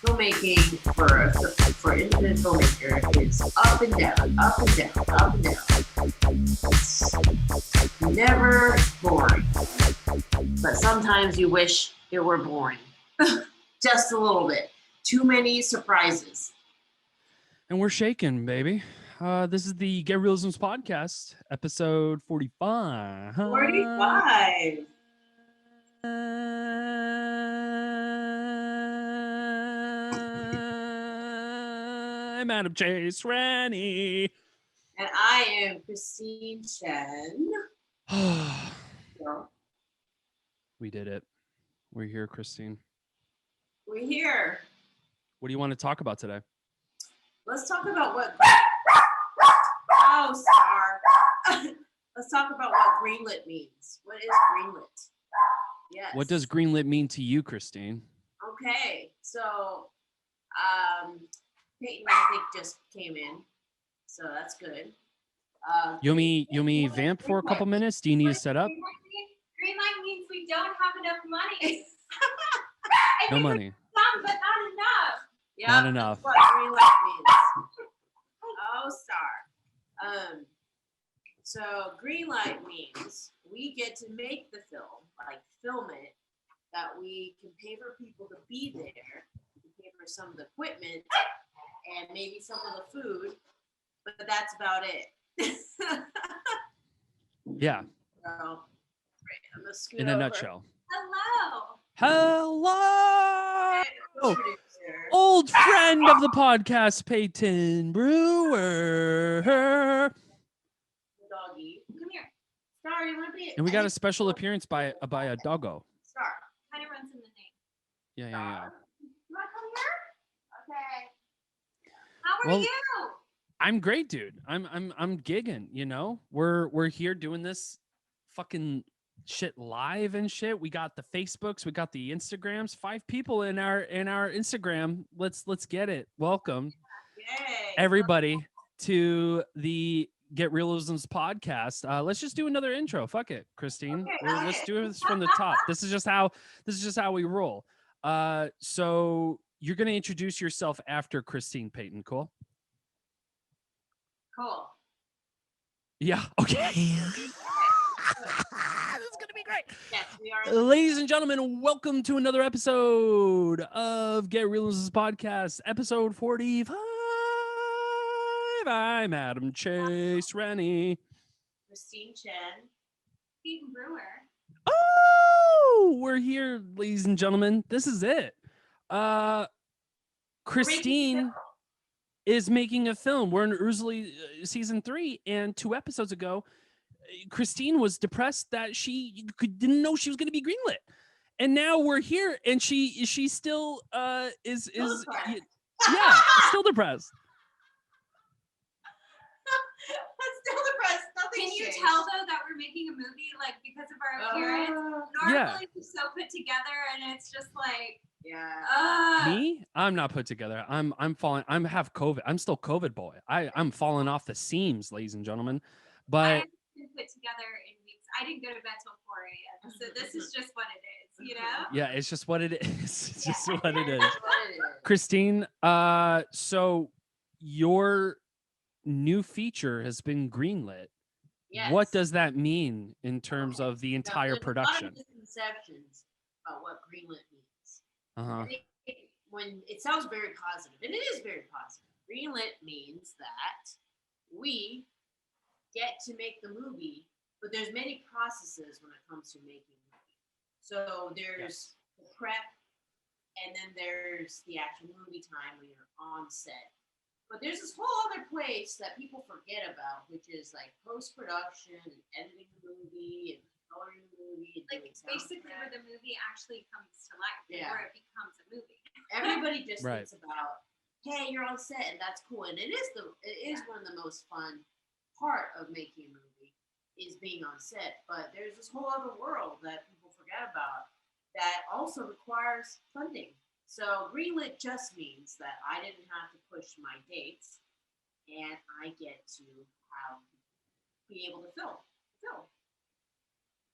filmmaking for independent filmmaker is up and down, up and down, up and down. It's never boring, but sometimes you wish it were boring, just a little bit. Too many surprises. And we're shaking, baby. This is the Get Reelisms podcast, episode 45. 45. I'm Adam Chase Rennie. And I am Christine Chen. We did it. We're here, Christine. We're here. What do you want to talk about today? Let's talk about what... Oh, Star. Let's talk about what greenlit means. What is greenlit? Yes. What does greenlit mean to you, Christine? Okay, so Payten, I think, just came in, so that's good. You want me vamp for a couple minutes? Do you need to set up? Greenlight means we don't have enough money. No money. Some, but not enough. Yep, Not enough. That's what greenlight means. Oh, Star. So greenlight means we get to make the film, like film it, that we can pay for people to be there, we can pay for some of the equipment, and maybe some of the food, but that's about it. Yeah. So, right, I'm gonna scoot In a over. nutshell. Hello. Hello. Producer. Old friend of the podcast, Payten Brewer. Doggy. Come here. Star, you want to be? And we got a special appearance by a doggo. Star. Kind of runs in the name. Yeah. You want to come here? Okay. How are Well, you? I'm great, dude. I'm gigging, you know? We're here doing this fucking shit live and shit. We got the Facebooks, we got the Instagrams, 5 people in our Instagram. Let's get it. Welcome Yay. everybody to the Get Reelisms podcast. Let's just do another intro. Fuck it, Christine. Okay. Let's do this from the top. This is just how we roll. So you're gonna introduce yourself after Christine Payten, cool? Cool. Yeah, okay. This is gonna be great. Yes, we are. Ladies and gentlemen, welcome to another episode of Get Reelisms podcast, episode 45. I'm Adam Chase Rennie. Christine Chen. Payten Brewer. Oh, we're here, ladies and gentlemen. This is it. Christine is making a film. We're in Erzulie season 3, and 2 episodes ago, Christine was depressed that she didn't know she was going to be greenlit, and now we're here, and she still is yeah, still depressed. I'm still depressed. Nothing. Can you tell though that we're making a movie like because of our appearance? Normally Yeah. we're so put together and it's just like Yeah. Me? I'm not put together. I'm falling. I'm have COVID. I'm still COVID boy. I'm falling off the seams, ladies and gentlemen. I But haven't been put together in weeks. I didn't go to bed till 4 a.m. So this is just what it is, you know? yeah, it's just what it is. It's just what it is. That's what it is. Christine, so your new feature has been greenlit. Yes. What does that mean in terms of the Now, entire there's production? A lot of misconceptions about what greenlit means. Uh-huh. I think when it sounds very positive, and it is very positive. Greenlit means that we get to make the movie, but there's many processes when it comes to making a movie. So there's the prep, and then there's the actual movie time when you're on set. But there's this whole other place that people forget about, which is like post-production and editing the movie and coloring the movie. And Like doing basically where soundtrack. the movie actually comes to life, Yeah. where it becomes a movie. Everybody just Right. thinks about, hey, you're on set and that's cool. And it is one of the most fun part of making a movie is being on set. But there's this whole other world that people forget about that also requires funding. So greenlit just means that I didn't have to push my dates, and I get to be able to film.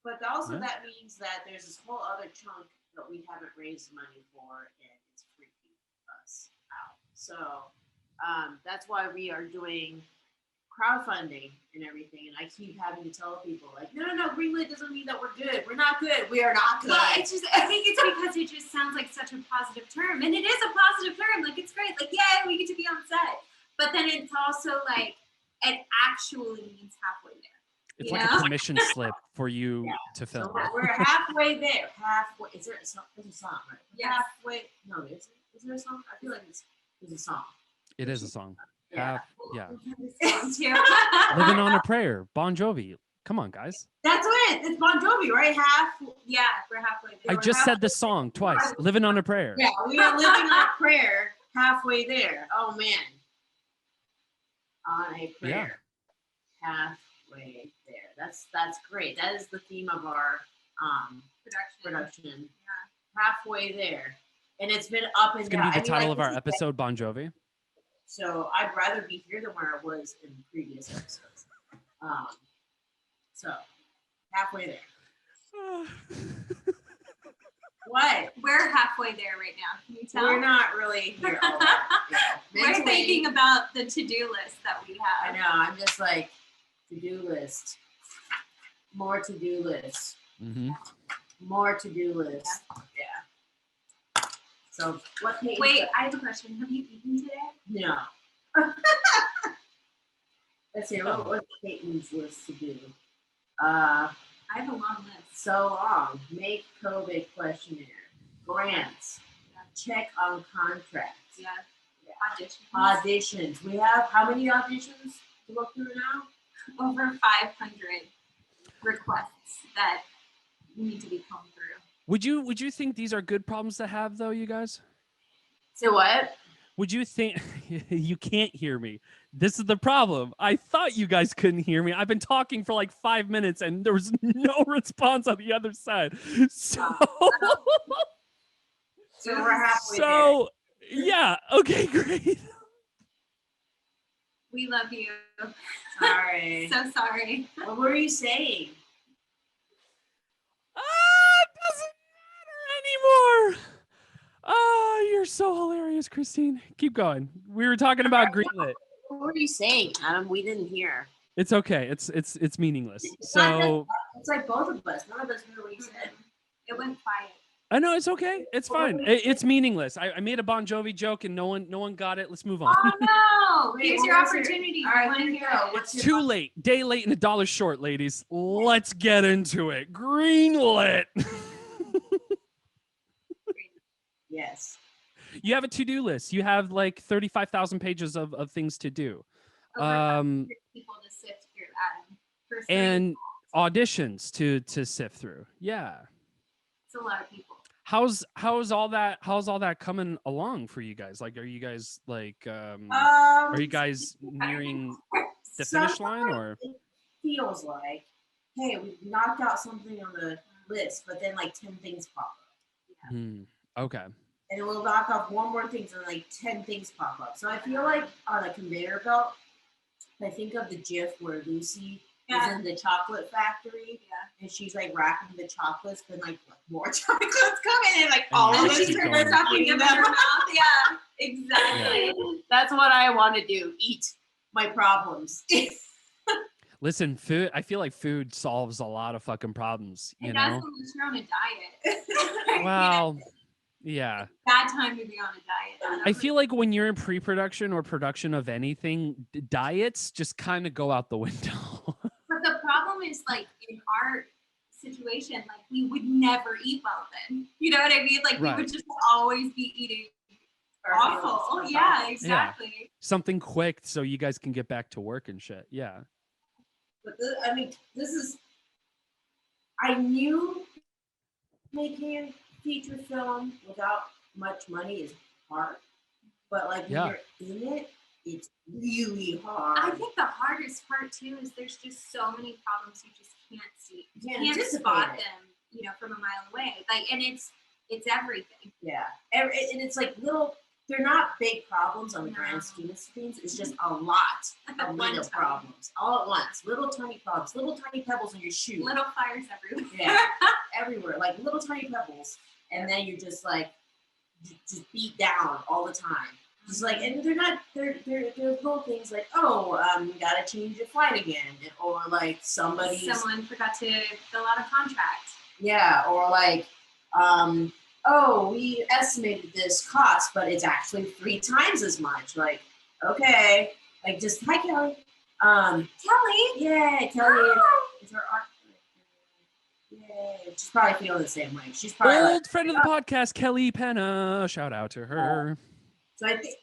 But also Yeah. that means that there's this whole other chunk that we haven't raised money for, and it's free. us out. So that's why we are doing crowdfunding and everything. And I keep having to tell people like, no, greenlit doesn't mean that we're good. We're not good. We are not good. Well, it's just, I think it's because it just sounds like such a positive term. And it is a positive term. Like, it's great. Like, yeah, we get to be on set. But then it's also like, it actually means halfway there. It's You like know? a permission slip for you to film. So we're halfway there. Halfway. Is there a song? There's a song, right? Yes. Halfway. No, is there a song? I feel like there's a song. It is a song. Yeah. Yeah. Too. Living on a Prayer, Bon Jovi. Come on, guys. That's it. It's Bon Jovi, right? Yeah, we're halfway there. I just said the song twice. Living on a Prayer. Yeah, we are living on a prayer halfway there. Oh man. On a prayer. Halfway there. That's great. That is the theme of our production. Yeah. Halfway there. And it's been up and It's down. gonna be the title like, of our this is episode, Bon Jovi. So I'd rather be here than where I was in previous episodes. So halfway there. What? We're halfway there right now. Can you tell? We're not really here all that. Yeah. We're Mentally, thinking about the to-do list that we I have. know. I'm just like to-do list. More to-do list. Mm-hmm. More to-do list. Yeah. So what page? Wait, I have a question. Have you eaten today? No. Let's see. What's Peyton's list to do? I have a long list. So long. Make COVID questionnaire. Grants. Check on contracts. Yeah. Auditions. We have how many auditions to look through now? Over 500 requests that need to be combed through. Would you think these are good problems to have though, you guys? So what? Would you think you can't hear me? This is the problem. I thought you guys couldn't hear me. I've been talking for like 5 minutes and there was no response on the other side. So So we're halfway so yeah, okay, great. We love you. there. Sorry. So sorry. What were you saying? It doesn't matter anymore. Oh, you're so hilarious, Christine. Keep going. We were talking about greenlit. What were you saying, Adam? We didn't hear. It's okay. It's meaningless. It's So It's like both of us. None of us heard what you said. It went quiet. I know it's okay. It's fine. It's meaningless. I made a Bon Jovi joke and no one got it. Let's move on. Oh no! Wait, Here's what your was your- opportunity. All right, You wanna here you hear go. it? What's your Too late. Day late and $1 short, ladies. Let's get into it. Greenlit. Yes. You have a to-do list. You have like 35,000 pages of things to do. Over 500 Um, people to sift through, Adam. For 3 and calls. auditions to sift through. Yeah. It's a lot of people. How's all that coming along for you guys? Like, are you guys like are you guys nearing the finish line, or it feels like, hey, we knocked out something on the list, but then like 10 things pop up. Okay. And then we'll knock off one more thing, and like 10 things pop up. So I feel like on a conveyor belt, I think of the GIF where Lucy is in the chocolate factory, and she's like racking the chocolates, but like more chocolates coming in, like all And of you us just are keep going. Sucking them in her mouth. Yeah, exactly. That's what I want to do. Eat my problems. Listen, food. I feel like food solves a lot of fucking problems. You It does know. unless you're on a diet. Well, yeah. Bad time to be on a diet. Adam. I feel like when you're in pre-production or production of anything, diets just kind of go out the window. But the problem is, like, in our situation, like, we would never eat well then. You know what I mean? Like, Right. we would just always be eating awful. Yeah, exactly. Something quick so you guys can get back to work and shit. Yeah. But I mean, I knew making a feature film without much money is hard, but like when you're in it, it's really hard. I think the hardest part too is there's just so many problems you just can't see. You can't anticipate spot it. them, you know, from a mile away. Like, and it's everything. Yeah, and it's like little. They're not big problems on the No. grand scheme of things. It's just a lot At of one little time. problems all at once. Little tiny problems, little tiny pebbles in your shoe. Little fires everywhere. Yeah. Everywhere, like little tiny pebbles, and then you're just like, just beat down all the time. Just like, and they're little things like, oh, you gotta change your flight again, or like someone forgot to fill out a contract. Yeah, or like, oh, we estimated this cost, but it's actually 3 times as much. Like, okay, like just hi Kelly. Kelly. Yeah, Kelly is her art. Yeah, she's probably feeling the same way. She's probably old friend of the podcast, Kelly Penna. Shout out to her. So I think,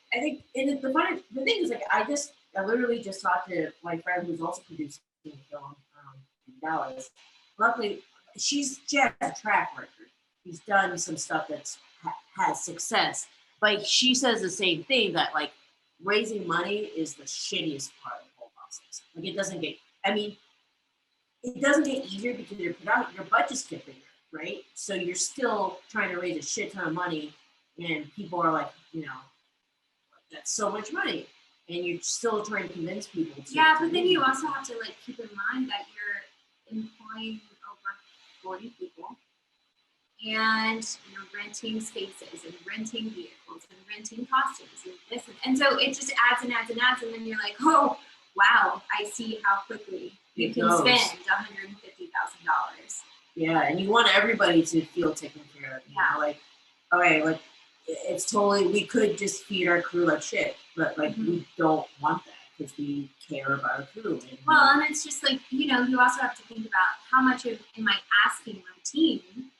and the thing is, like, I literally just talked to my friend who's also producing a film in Dallas. Luckily, she has a track record. She's done some stuff that's has success. But she says the same thing, that like raising money is the shittiest part of the whole process. Like it doesn't get easier because your budgets get bigger, right? So you're still trying to raise a shit ton of money, and people are like, that's so much money, and you're still trying to convince people to. Yeah, but then you also have to like keep in mind that you're employing over 40 people, and you're renting spaces and renting vehicles and renting costumes and this and so it just adds and adds and adds, and then you're like, oh wow, I see how quickly you can spend $150,000. Yeah, and you want everybody to feel taken care of. Like, okay, like. It's totally, we could just feed our crew like shit, but like we don't want that because we care about our crew. And it's just like, you also have to think about how much am I asking my team?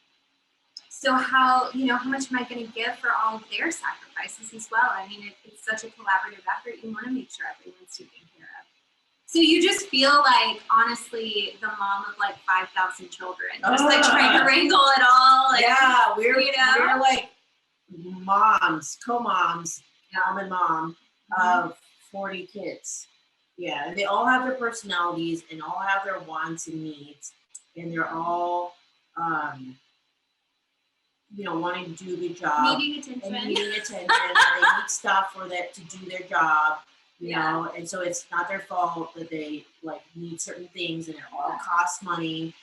So how much am I going to give for all of their sacrifices as well? I mean, it's such a collaborative effort. You want to make sure everyone's taken care of. So you just feel like, honestly, the mom of like 5,000 children, just like trying to wrangle it all. Like, yeah, we're like, co-moms, mom and mom of 40 kids. Yeah, and they all have their personalities and all have their wants and needs, and they're all, wanting to do a good job. Needing attention. And they need stuff for that to do their job, you know, and so it's not their fault that they like need certain things, and it all costs money.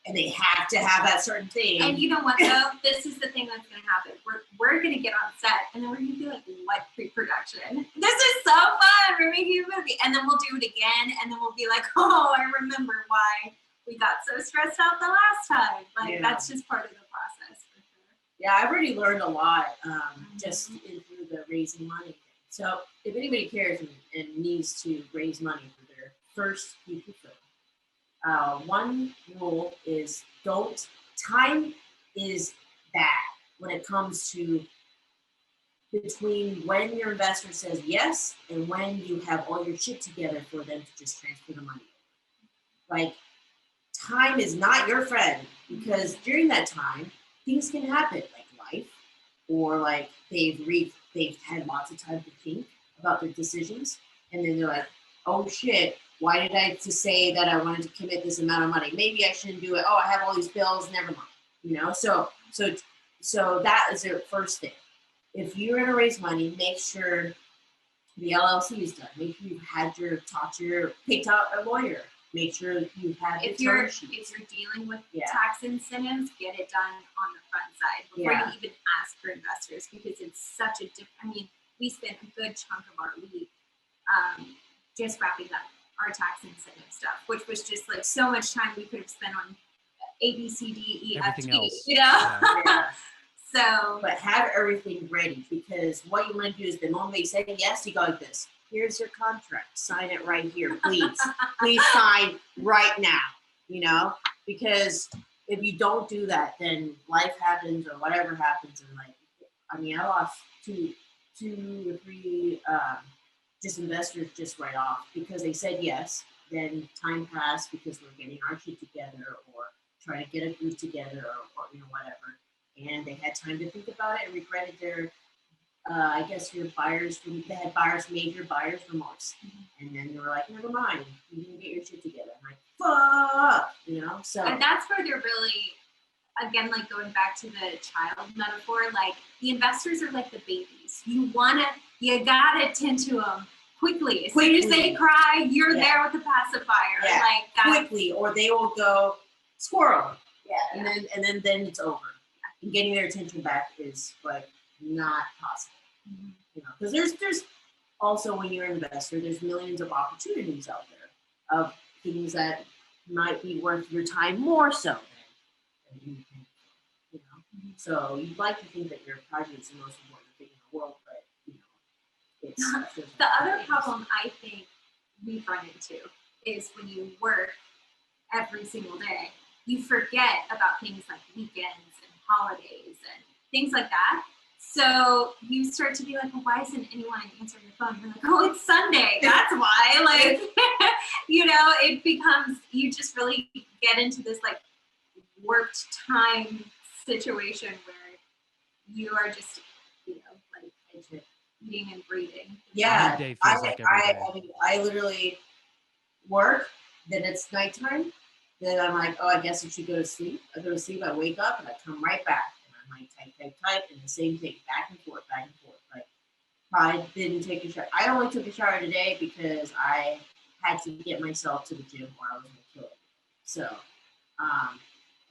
And they have to have that certain thing. And you know what, though? This is the thing that's going to happen. We're going to get on set, and then we're going to be like, what pre-production? This is so fun. We're making a movie. And then we'll do it again, and then we'll be like, oh, I remember why we got so stressed out the last time. Like, that's just part of the process, for sure. Yeah, I've already learned a lot just through the raising money. So if anybody cares and needs to raise money for their first feature film, one rule is time is bad when it comes to between when your investor says yes and when you have all your shit together for them to just transfer the money. Like, time is not your friend, because during that time, things can happen, like life, or like they've had lots of time to think about their decisions, and then they're like, oh shit, why did I just say that I wanted to commit this amount of money? Maybe I shouldn't do it. Oh, I have all these bills, never mind. So that is the first thing. If you're gonna raise money, make sure the LLC is done. Make sure you've picked out a lawyer. Make sure you've had if you're dealing with tax incentives, get it done on the front side before you even ask for investors, because it's such a we spent a good chunk of our week just wrapping up our tax incentive stuff, which was just like so much time we could have spent on A, B, C, D, E, F, G, So, but have everything ready, because what you want to do is the moment they say yes, you go like this. Here's your contract. Sign it right here, please. Please sign right now. Because if you don't do that, then life happens or whatever happens, and I lost two or three just investors just right off because they said yes. Then time passed because we're getting our shit together or trying to get a group together or whatever. And they had time to think about it and regretted their, I guess your they had major buyer's remorse. And then they were like, never mind, you didn't get your shit together. I'm like, fuck, so. And that's where they're really, again, like going back to the child metaphor, like the investors are like the babies. You gotta tend to them quickly. As soon as they cry, you're there with the pacifier. Yeah. Like that. Quickly, or they will go squirrel. Yeah. And then it's over. and getting their attention back is like not possible. You know, because there's also, when you're an investor, there's millions of opportunities out there of things that might be worth your time more so than independent, you know. So you'd like to think that your project is the most important thing in the world, but you know, it's the other problem I think we've run into is when you work every single day, you forget about things like weekends and holidays and things like that. So you start to be like, well, why isn't anyone answering your phone? You're like, oh, it's Sunday. That's why. Like, you know, it becomes, you just really get into this like warped time situation where you are just, you know, like eating and breathing. Yeah, Every day feels like every day. I mean, I literally work, then it's nighttime, then I'm like, oh, I guess I should go to sleep. I go to sleep, I wake up, and I come right back, and I'm like, type, and the same thing, back and forth. Like, I didn't take a shower. I only took a shower today because I had to get myself to the gym or I was going to kill it. So,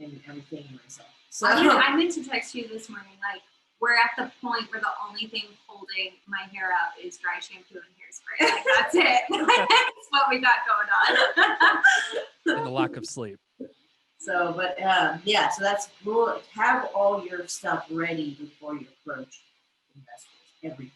and everything in myself. So I meant to text you this morning, like, we're at the point where the only thing holding my hair up is dry shampoo and hairspray. Like, that's it. That's what we got going on. And the lack of sleep. So, but yeah, so that's rule. Have all your stuff ready before you approach investors. Everything.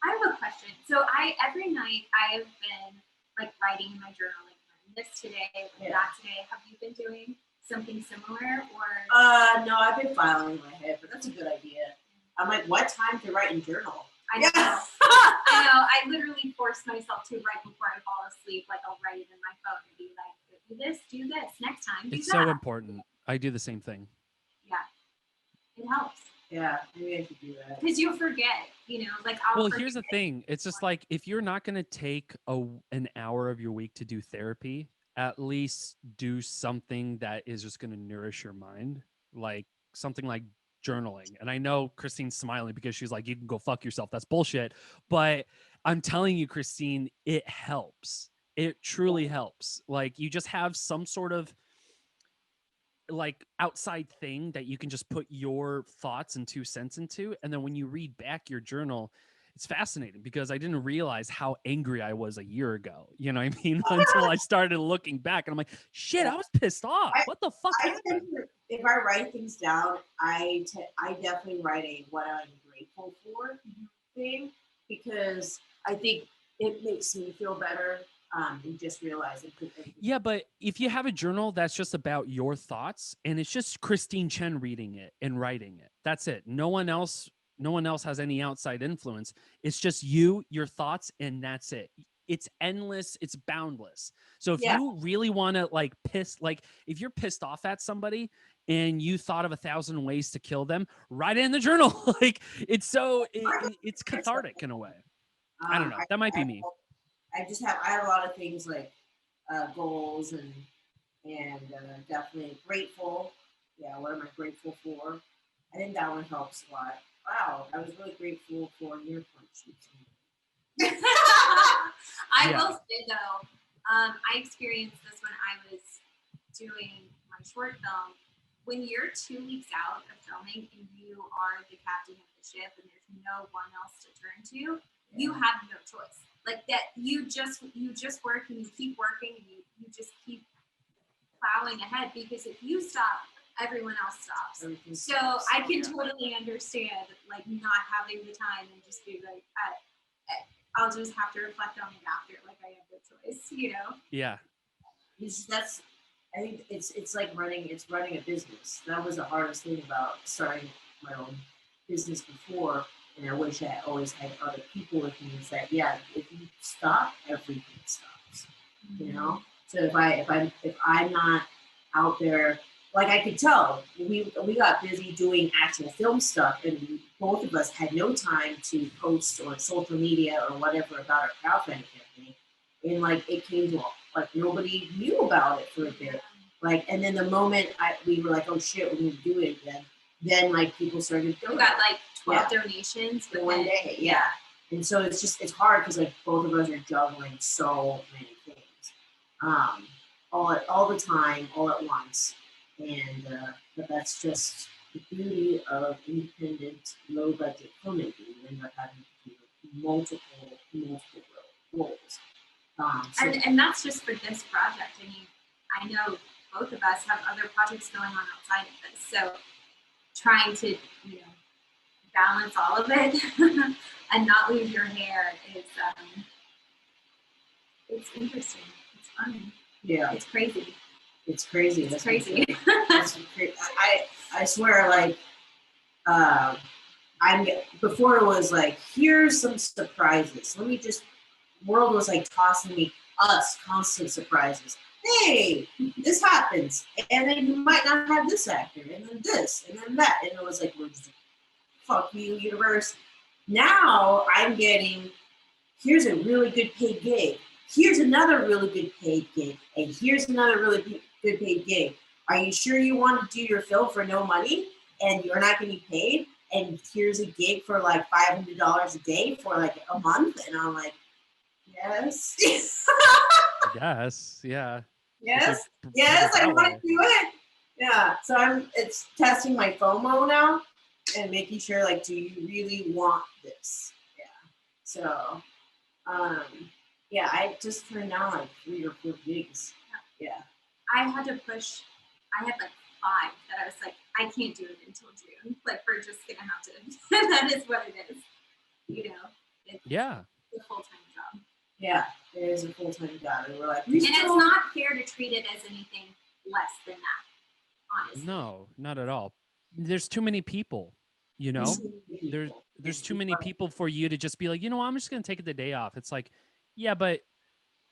I have a question. So every night I've been like writing in my journal, like this today, like that today. Have you been doing something similar or? No, I've been filing in my head, but that's a good idea. I'm like, what time to write in journal? I know. I know. I literally force myself to right before I fall asleep. Like I'll write it in my phone and be like, do this next time. It's so important. I do the same thing. Yeah, it helps. Yeah, maybe I should do that. Because you'll forget, you know, like Well, here's the thing. It's just like, if you're not going to take an hour of your week to do therapy, at least do something that is just going to nourish your mind, like something like journaling. And I know Christine's smiling because she's like, you can go fuck yourself. That's bullshit. But I'm telling you, Christine, it helps. It truly helps. Like, you just have some sort of like outside thing that you can just put your thoughts and 2 cents into. And then when you read back your journal, it's fascinating because I didn't realize how angry I was a year ago. You know what I mean? Until I started looking back and I'm like, shit, I was pissed off. What the fuck happened? If I write things down, I definitely write a what I'm grateful for thing, because I think it makes me feel better. And just realize it. Yeah, but if you have a journal that's just about your thoughts and it's just Christine Chen reading it and writing it, that's it. No one else has any outside influence. It's just you, your thoughts, and that's it. It's endless. It's boundless. So if you really want to like if you're pissed off at somebody and you thought of 1,000 ways to kill them, write it in the journal. Like, it's cathartic in a way. I don't know. That might be me. I have a lot of things like goals and definitely grateful. Yeah, what am I grateful for? I think that one helps a lot. Wow, I was really grateful for your punch. I will say though, I experienced this when I was doing my short film. When you're 2 weeks out of filming and you are the captain of the ship and there's no one else to turn to, you have no choice. Like that, you just work and you keep working and you just keep plowing ahead, because if you stop, everyone else stops. So I can totally understand like not having the time and just be like, I'll just have to reflect on it after. Like I have no choice, you know? Yeah. I think it's like running a business. That was the hardest thing about starting my own business before. And I wish I always had other people with me. Is that if you stop, everything stops. You know. So if I'm not out there, like I could tell, we got busy doing actual film stuff, and both of us had no time to post or social media or whatever about our crowdfunding campaign. And like it came to like nobody knew about it for a bit. Like, and then the moment we were like, oh shit, we need to do it again. Then like people started doing. We got like 12 donations in one day. Yeah. And so it's hard because like both of us are juggling so many things, all the time, all at once, and but that's just the beauty of independent, low budget filmmaking when you're having to do multiple roles. So And that's just for this project. I mean, I know both of us have other projects going on outside of this, so trying to balance all of it and not lose your hair is it's interesting. It's fun. yeah, It's crazy. it's crazy. It's That's crazy. That's crazy. I swear, like, I'm before it was like, here's some surprises. World was like tossing me us constant surprises. Hey, this happens, and then you might not have this actor, and then this, and then that, and it was like, fuck you, universe. Now I'm getting, here's a really good paid gig. Here's another really good paid gig, and here's another really good paid gig. Are you sure you want to do your film for no money and you're not getting paid? And here's a gig for like $500 a day for like a month, and I'm like, yes. Yes, yeah. Yes, If you put yes, it I that want way. to do it. Yeah, so it's testing my FOMO now and making sure, like, do you really want this? Yeah. So, yeah, I just turned down like 3 or 4 gigs. Yeah. I had to push. I had like 5 that I was like, I can't do it until June. Like, we're just gonna have to. And that is what it is. It's Yeah. a full-time job. Yeah, it is a full-time job, and we're like, And it's not fair to treat it as anything less than that, honestly. No, not at all. There's too many people, there's too many people for you to just be like, I'm just gonna take the day off. It's like, yeah, but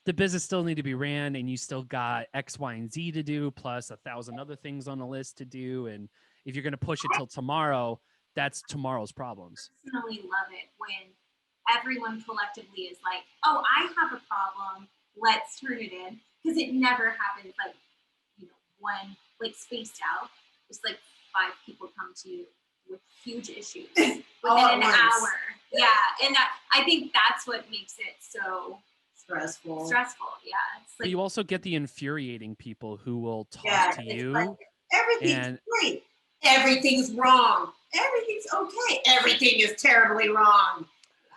the business still need to be ran, and you still got X, Y, and Z to do, plus 1,000 other things on the list to do. And if you're gonna push it till tomorrow, that's tomorrow's problems. I personally love it when everyone collectively is like, oh, I have a problem, let's turn it in. Because it never happens like, one, like, spaced out. Just like 5 people come to you with huge issues within an hour. Yeah, and I think that's what makes it so stressful. Yeah, it's But like, you also get the infuriating people who will talk to you. Like, everything's and great. Everything's wrong. Everything's okay. Everything is terribly wrong.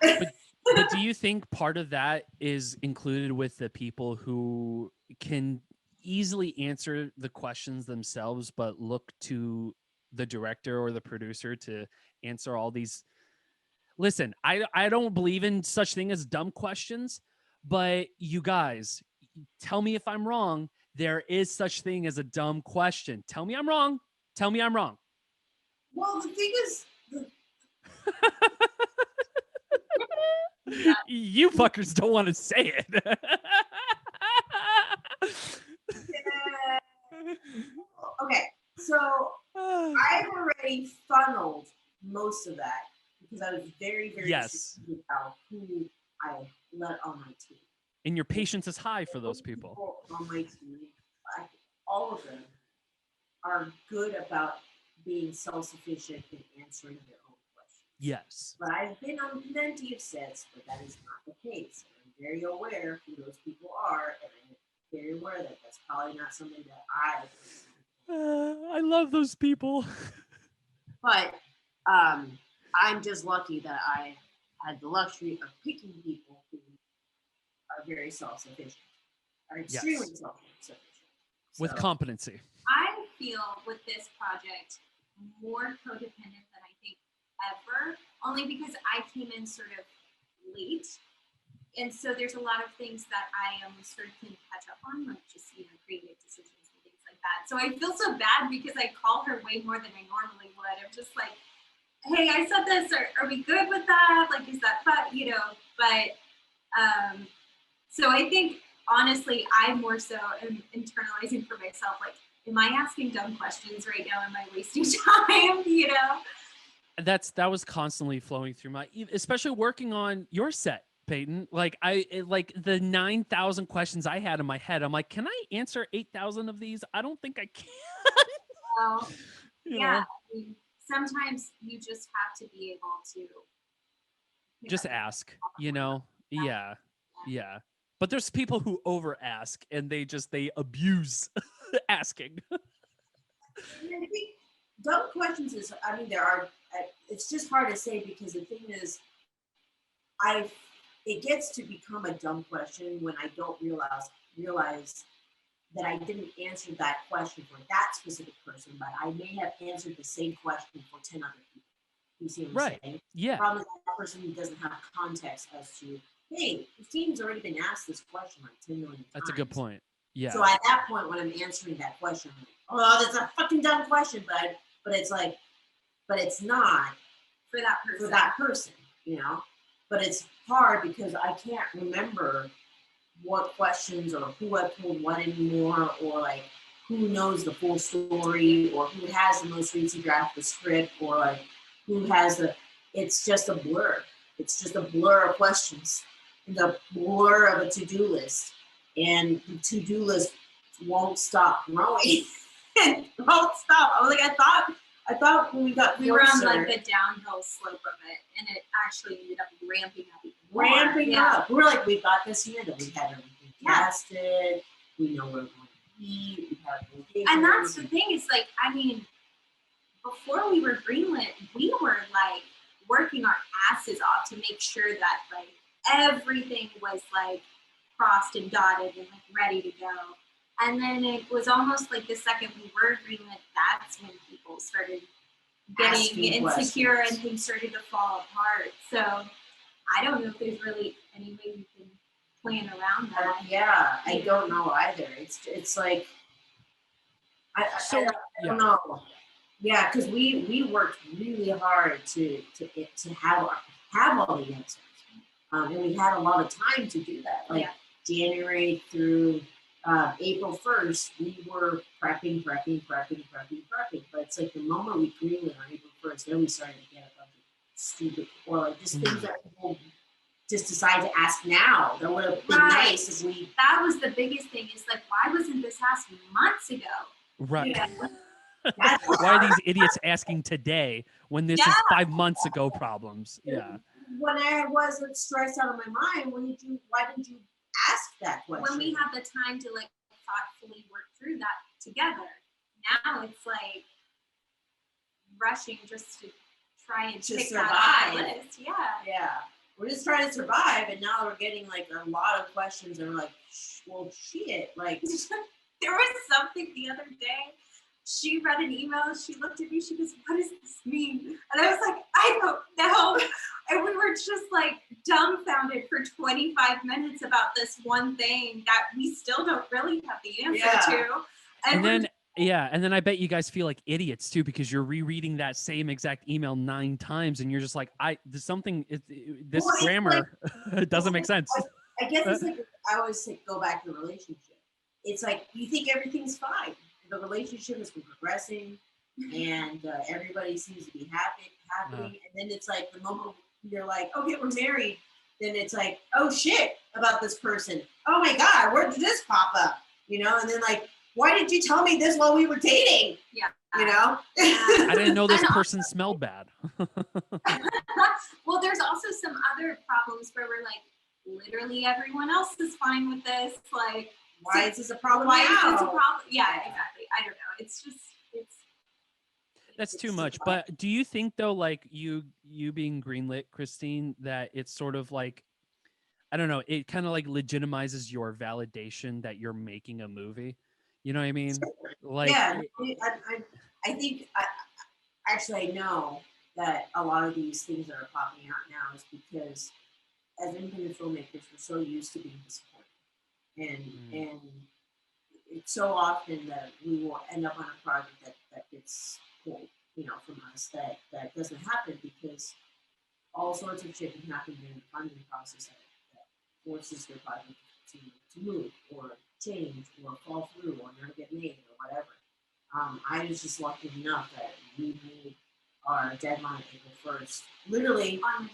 but do you think part of that is included with the people who can easily answer the questions themselves, but look to the director or the producer to answer all these? Listen, I don't believe in such thing as dumb questions, but you guys, tell me if I'm wrong. There is such thing as a dumb question. Tell me I'm wrong. Tell me I'm wrong. Well, the thing is, You fuckers don't want to say it. okay, so I've already funneled most of that because I was very, very Yes. specific about who I let on my team. And your patience is high for those people. On my team, all of them are good about being self-sufficient and answering their own questions. Yes. But I've been on plenty of sets where that is not the case. I'm very aware who those people are, and I'm very aware that that's probably not something that I love those people. But I'm just lucky that I had the luxury of picking people who are very self-sufficient, are extremely self-sufficient. With competency. I feel with this project more codependent than I think ever, only because I came in sort of late. And so there's a lot of things that I am sort of playing catch up on, like just, creative decisions and things like that. So I feel so bad because I call her way more than I normally would. I'm just like, hey, I said this, are we good with that? Like, is that fun? But so I think, honestly, I more so am internalizing for myself, like, am I asking dumb questions right now? Am I wasting time? That was constantly flowing through my, especially working on your set, Payten. Like like the 9,000 questions I had in my head. I'm like, can I answer 8,000 of these? I don't think I can. Well, yeah. I mean, sometimes you just have to be able to just ask. Yeah. But there's people who over ask and they abuse asking. I think dumb questions is, I mean, there are, it's just hard to say because the thing is, it gets to become a dumb question when I don't realize that I didn't answer that question for that specific person, but I may have answered the same question for 10 other people. You see what I'm saying? Yeah. The problem is that person who doesn't have context as to, hey, Christine's already been asked this question like 10 million times. That's a good point. Yeah. So at that point, when I'm answering that question, I'm like, oh, that's a fucking dumb question, but it's like, but it's not for that person, you know? But it's hard because I can't remember what questions or who I told what anymore, or like who knows the full story, or who has the most recent draft of the script, or like who has it's just a blur. It's just a blur of questions, the blur of a to-do list, and the to-do list won't stop growing. It won't stop. I was like, I thought when we got we were on like the downhill slope of it, and it actually ended up ramping up. We're like, we got this here, that we had everything casted, we know where we're going to be, we have location. And that's the thing, is like, I mean, before we were greenlit, we were like working our asses off to make sure that like everything was like crossed and dotted and like ready to go. And then it was almost like the second we were greenlit, that's when people started getting Asking insecure questions. and things started to fall apart. So I don't know if there's really any way you can plan around that. Yeah, I don't know either. It's like I don't know. Yeah, because we worked really hard to have all the answers, and we had a lot of time to do that. Like January through April 1st, we were prepping. But it's like the moment we greenlit on April 1st, then we started to get a bunch of stupid, or like just things that people just decide to ask now. That would have been nice if we. That was the biggest thing. Is like, why wasn't this asked months ago? Right. Yeah. Why are these idiots asking today when this is 5 months ago problems? Yeah. When I wasn't stressed out of my mind, why didn't you ask that question? When we had the time to like thoughtfully work through that together. Now it's like rushing just to try and to pick survive. that off the list. Yeah. We're just trying to survive, and now we're getting like a lot of questions, and we're like, well, shit. Like, there was something the other day. She read an email, she looked at me, she goes, what does this mean? And I was like, I don't know. And we were just like dumbfounded for 25 minutes about this one thing that we still don't really have the answer to. And then I bet you guys feel like idiots too, because you're rereading that same exact email 9 times, and you're just like, this grammar doesn't make sense. I guess it's like, I always say, go back to the relationship. It's like, you think everything's fine. The relationship has been progressing, and everybody seems to be happy. And then it's like the moment you're like, okay, we're married. Then it's like, oh shit, about this person. Oh my God, where did this pop up? You know, and then like, why didn't you tell me this while we were dating? Yeah. You know? I didn't know this person smelled bad. Well, there's also some other problems where we're like, literally everyone else is fine with this. Like, why is this a problem? Why is this a problem? Yeah, exactly. I don't know. It's just, that's too much. But do you think though, like you being greenlit, Christine, that it's sort of like, I don't know, it kind of like legitimizes your validation that you're making a movie? You know what I mean? Like, yeah, I think actually I know that a lot of these things that are popping out now is because as independent filmmakers, we're so used to being disappointed. And it's so often that we will end up on a project that gets pulled, you know, from us, that doesn't happen because all sorts of shit can happen during the funding process that forces your project to move or change or fall through or never get made or whatever. I was just lucky enough that we made our deadline April 1st, literally on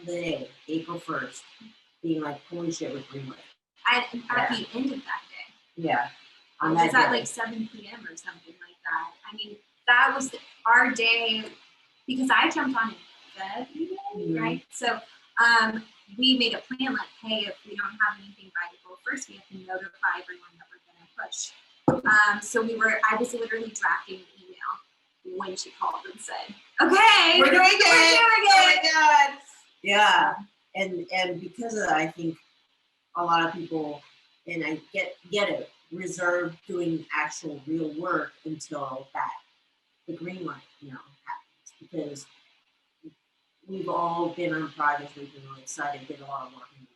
the day, April 1st, being like, holy shit, we're greenlit. At the end of that day. Yeah. It was at like 7 p.m. or something like that. I mean, that was our day because I jumped on it February, right? So we made a plan like, hey, if we don't have anything by April 1st, we have to notify everyone that we're going to push. So I was literally drafting an email when she called and said, "Okay, we're doing it. Oh it." my God. Yeah. And because of that, I think a lot of people, and I get it, reserve doing actual real work until the green light, happens, because we've all been on projects, we've been really excited, did a lot of work, and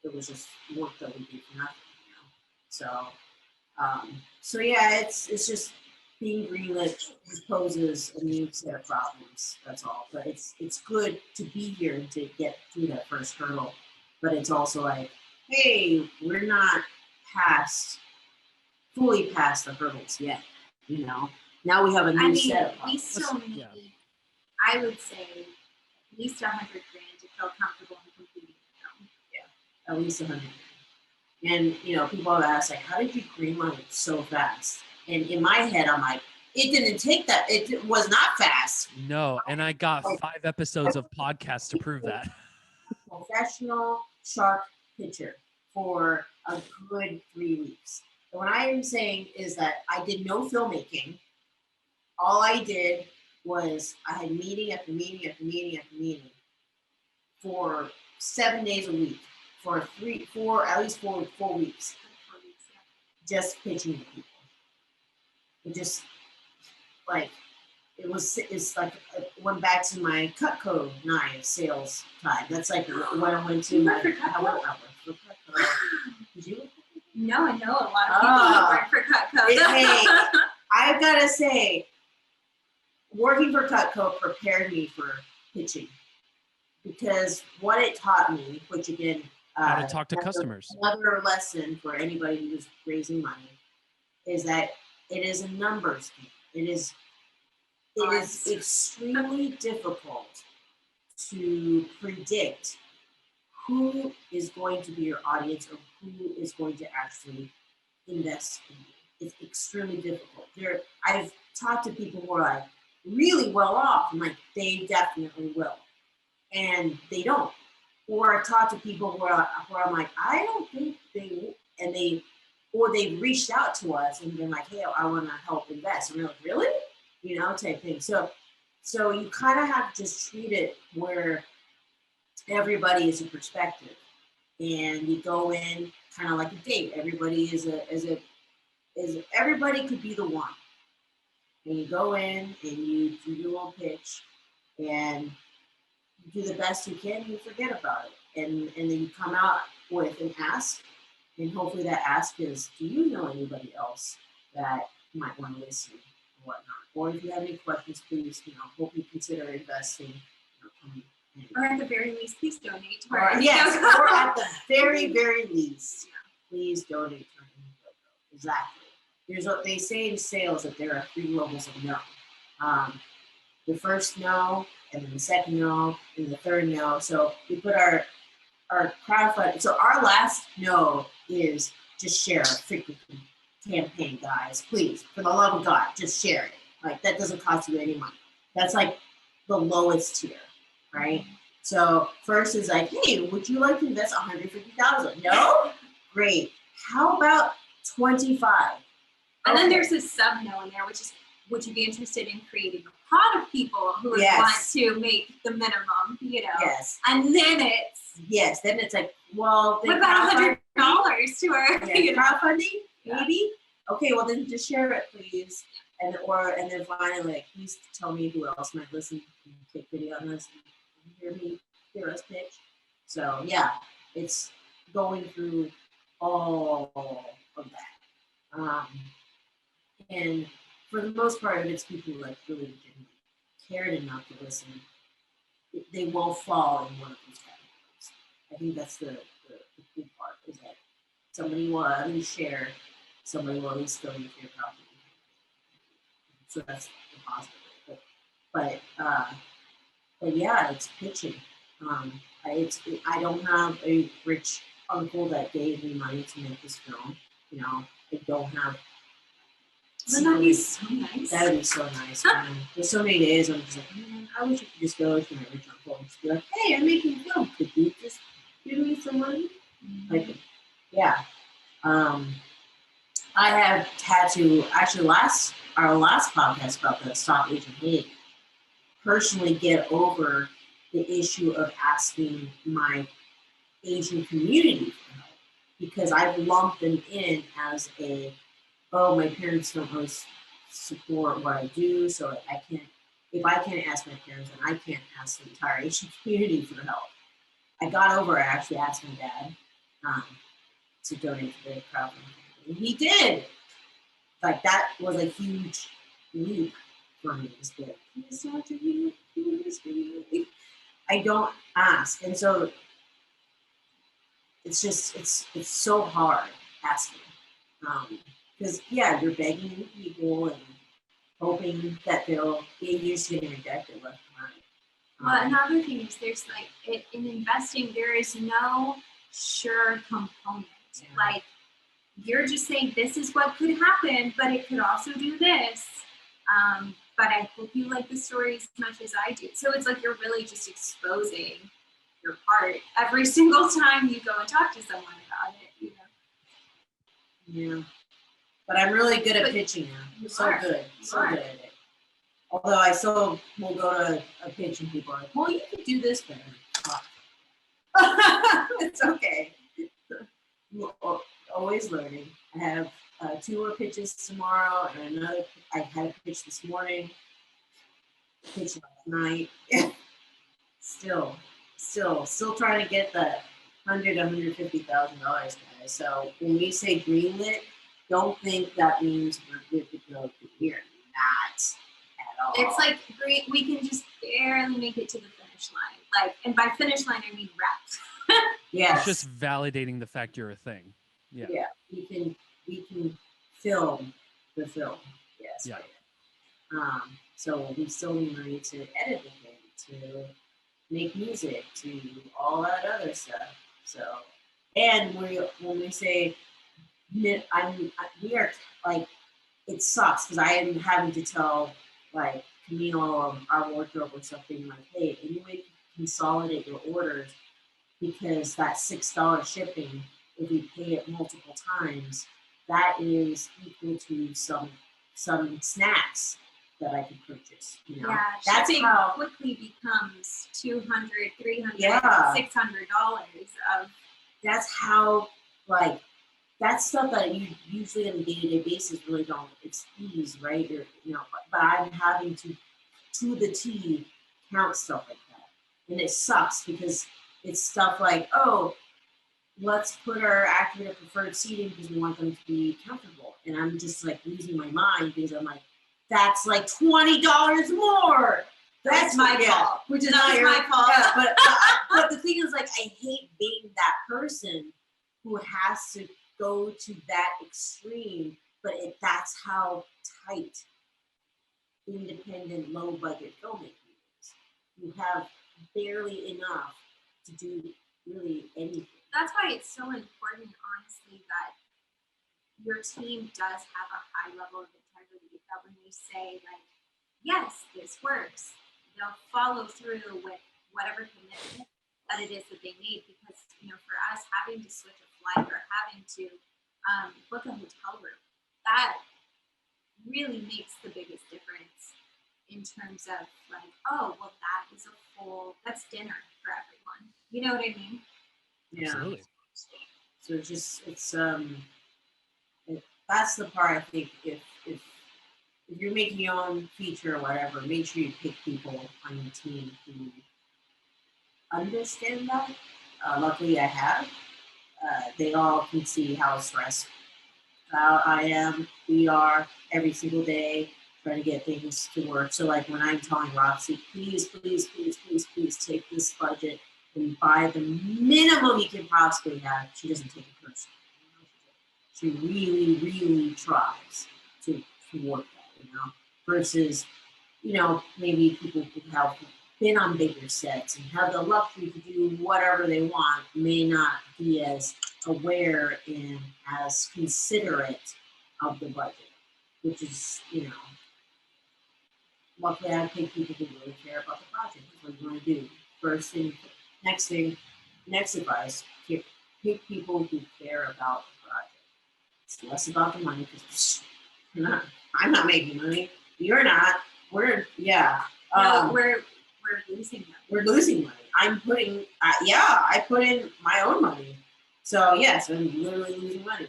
it was just work that we did for nothing, So yeah, it's just being greenlit poses a new set of problems. That's all. But it's good to be here and to get through that first hurdle. But it's also like, hey, we're not fully past the hurdles yet. Now we have a new set of problems. We still need, I would say, at least $100,000 to feel comfortable in completing the film. Yeah, at least $100,000. And people have asked, like, how did you greenlight so fast? And in my head, I'm like, it didn't take that. It was not fast. No, and I got 5 episodes of podcasts to prove that. Professional shark pitcher for a good 3 weeks. And what I am saying is that I did no filmmaking. All I did was I had meeting after meeting after meeting after meeting for 7 days a week for at least four weeks. Just pitching to people. It just it's like went back to my Cutco knife sales time. That's like when I went to You my worked for Cutco? Did you? No, I know a lot of people who work for Cutco. Hey, I've got to say, working for Cutco prepared me for pitching, because what it taught me, which again, how to talk to customers. Another lesson for anybody who's raising money is that it is a numbers game. It is extremely difficult to predict who is going to be your audience or who is going to actually invest in you. It's extremely difficult. I've talked to people who are like really well off, and like they definitely will, and they don't. Or I've talked to people where I'm like, I don't think they will, and they've reached out to us and been like, hey, I want to help invest. And we're like, really? Type thing. So you kind of have to just treat it where everybody is a perspective, and you go in kind of like a date. Everybody everybody could be the one, and you go in and you do your little pitch, and you do the best you can, and you forget about it, and then you come out with an ask, and hopefully that ask is, do you know anybody else that might want to listen or whatnot? Or if you have any questions, please, hope you consider investing. Or at the very least, please donate to our yes, or at the very, very least, please donate to our logo. Exactly. There's what they say in sales, that there are 3 levels of no. The first no, and then the second no, and the third no. So we put our crowdfunding. So our last no is just share a freaking campaign, guys. Please, for the love of God, just share it. Like, that doesn't cost you any money. That's like the lowest tier, right? So first is like, hey, would you like to invest $150,000? No? Great. How about 25? And then there's a sub no in there, which is, would you be interested in creating a pot of people who would want to make the minimum, Yes. And then it's like, well, what about $100 to our crowdfunding? Maybe? Okay, well then just share it, please. And then finally, like, please tell me who else might listen and take video on this and hear us pitch. So yeah, it's going through all of that. And for the most part, if it's people who like really cared enough to listen, they won't fall in one of these categories. I think that's the good part, is that somebody will at least share, somebody will at least go into your property. So that's the positive. But yeah, it's pitching. I don't have a rich uncle that gave me money to make this film. I don't have. Wouldn't that be so nice? That would be so nice. There's so many days I'm just like, man, I wish I could just go to my rich uncle and just be like, hey, I'm making a film. Could you just give me some money? Mm-hmm. Like, yeah. I have had to, actually our last podcast about the stop agent hate, personally get over the issue of asking my Asian community for help, because I've lumped them in as my parents don't really support what I do, so I can't, if I can't ask my parents, then I can't ask the entire Asian community for help. I got over it. I actually asked my dad to donate to the crowdfunding, and he did. Like, that was a huge leap for me. Just like, please don't do this for me. I don't ask, and so it's just it's so hard asking, because you're begging people and hoping that they'll get used to getting rejected left and right. Well, another thing is there's like in investing, there is no sure component. Yeah. Like, you're just saying this is what could happen, but it could also do this. But I hope you like the story as much as I do. So it's like you're really just exposing your part every single time you go and talk to someone about it, you know? Yeah. But I'm really good at pitching now. So good at it. Although I still will go to a pitch and people are like, well, you could do this better. It's okay. Always learning. I have 2 more pitches tomorrow, and another. I had a pitch this morning. Pitch last night. still trying to get the $150,000, guys. So when we say greenlit, don't think that means we're good to go to here. Not at all. It's like we can just barely make it to the finish line. Like, and by finish line I mean wrapped. Yes. It's just validating the fact you're a thing. Yeah. Yeah. We can film the film. Yes. Yeah. Right. So we still need money to edit the thing, to make music, to all that other stuff. So, and when we say we are, like, it sucks because I am having to tell, like, Camille, our wardrobe or something, like, hey, any way you consolidate your orders, because that $6 shipping, if you pay it multiple times, that is equal to some snacks that I could purchase. You know, Yeah, that's shipping how quickly becomes $200, $300, Yeah. $600 of. That's how, like, that's stuff that you usually on a day-to-day basis really don't. It's ease, right? But I'm having to the T count stuff like that, and it sucks because it's stuff like, oh, let's put our activator preferred seating because we want them to be comfortable, and I'm just like losing my mind because I'm like, that's like $20 more. That's my fault. Which is not my fault. Yeah, but the thing is, like, I hate being that person who has to go to that extreme, but that's how tight independent, low budget filmmaking is. You have barely enough to do really anything. That's why it's so important, honestly, that your team does have a high level of integrity, that when you say, like, yes, this works, they'll follow through with whatever commitment that it is that they made. Because, for us, having to switch a flight or having to book a hotel room, that really makes the biggest difference in terms of, like, oh, well, that's dinner for everyone. You know what I mean? Yeah. Absolutely. So that's the part I think if you're making your own feature or whatever, make sure you pick people on your team who understand that. Luckily I have. They all can see how stressed I am. We are every single day trying to get things to work. So, like, when I'm telling Roxy, please take this budget and buy the minimum you can possibly have, she doesn't take it personally. She really, really tries to work that, versus, maybe people who have been on bigger sets and have the luxury to do whatever they want may not be as aware and as considerate of the budget, which is, luckily I pick people who really care about the project. That's what you want to do. First thing, next advice, pick people who care about the project. It's less about the money because I'm not making money. You're not. We're No, we're losing them. We're losing money. I'm putting I put in my own money. So yes, I'm literally losing money.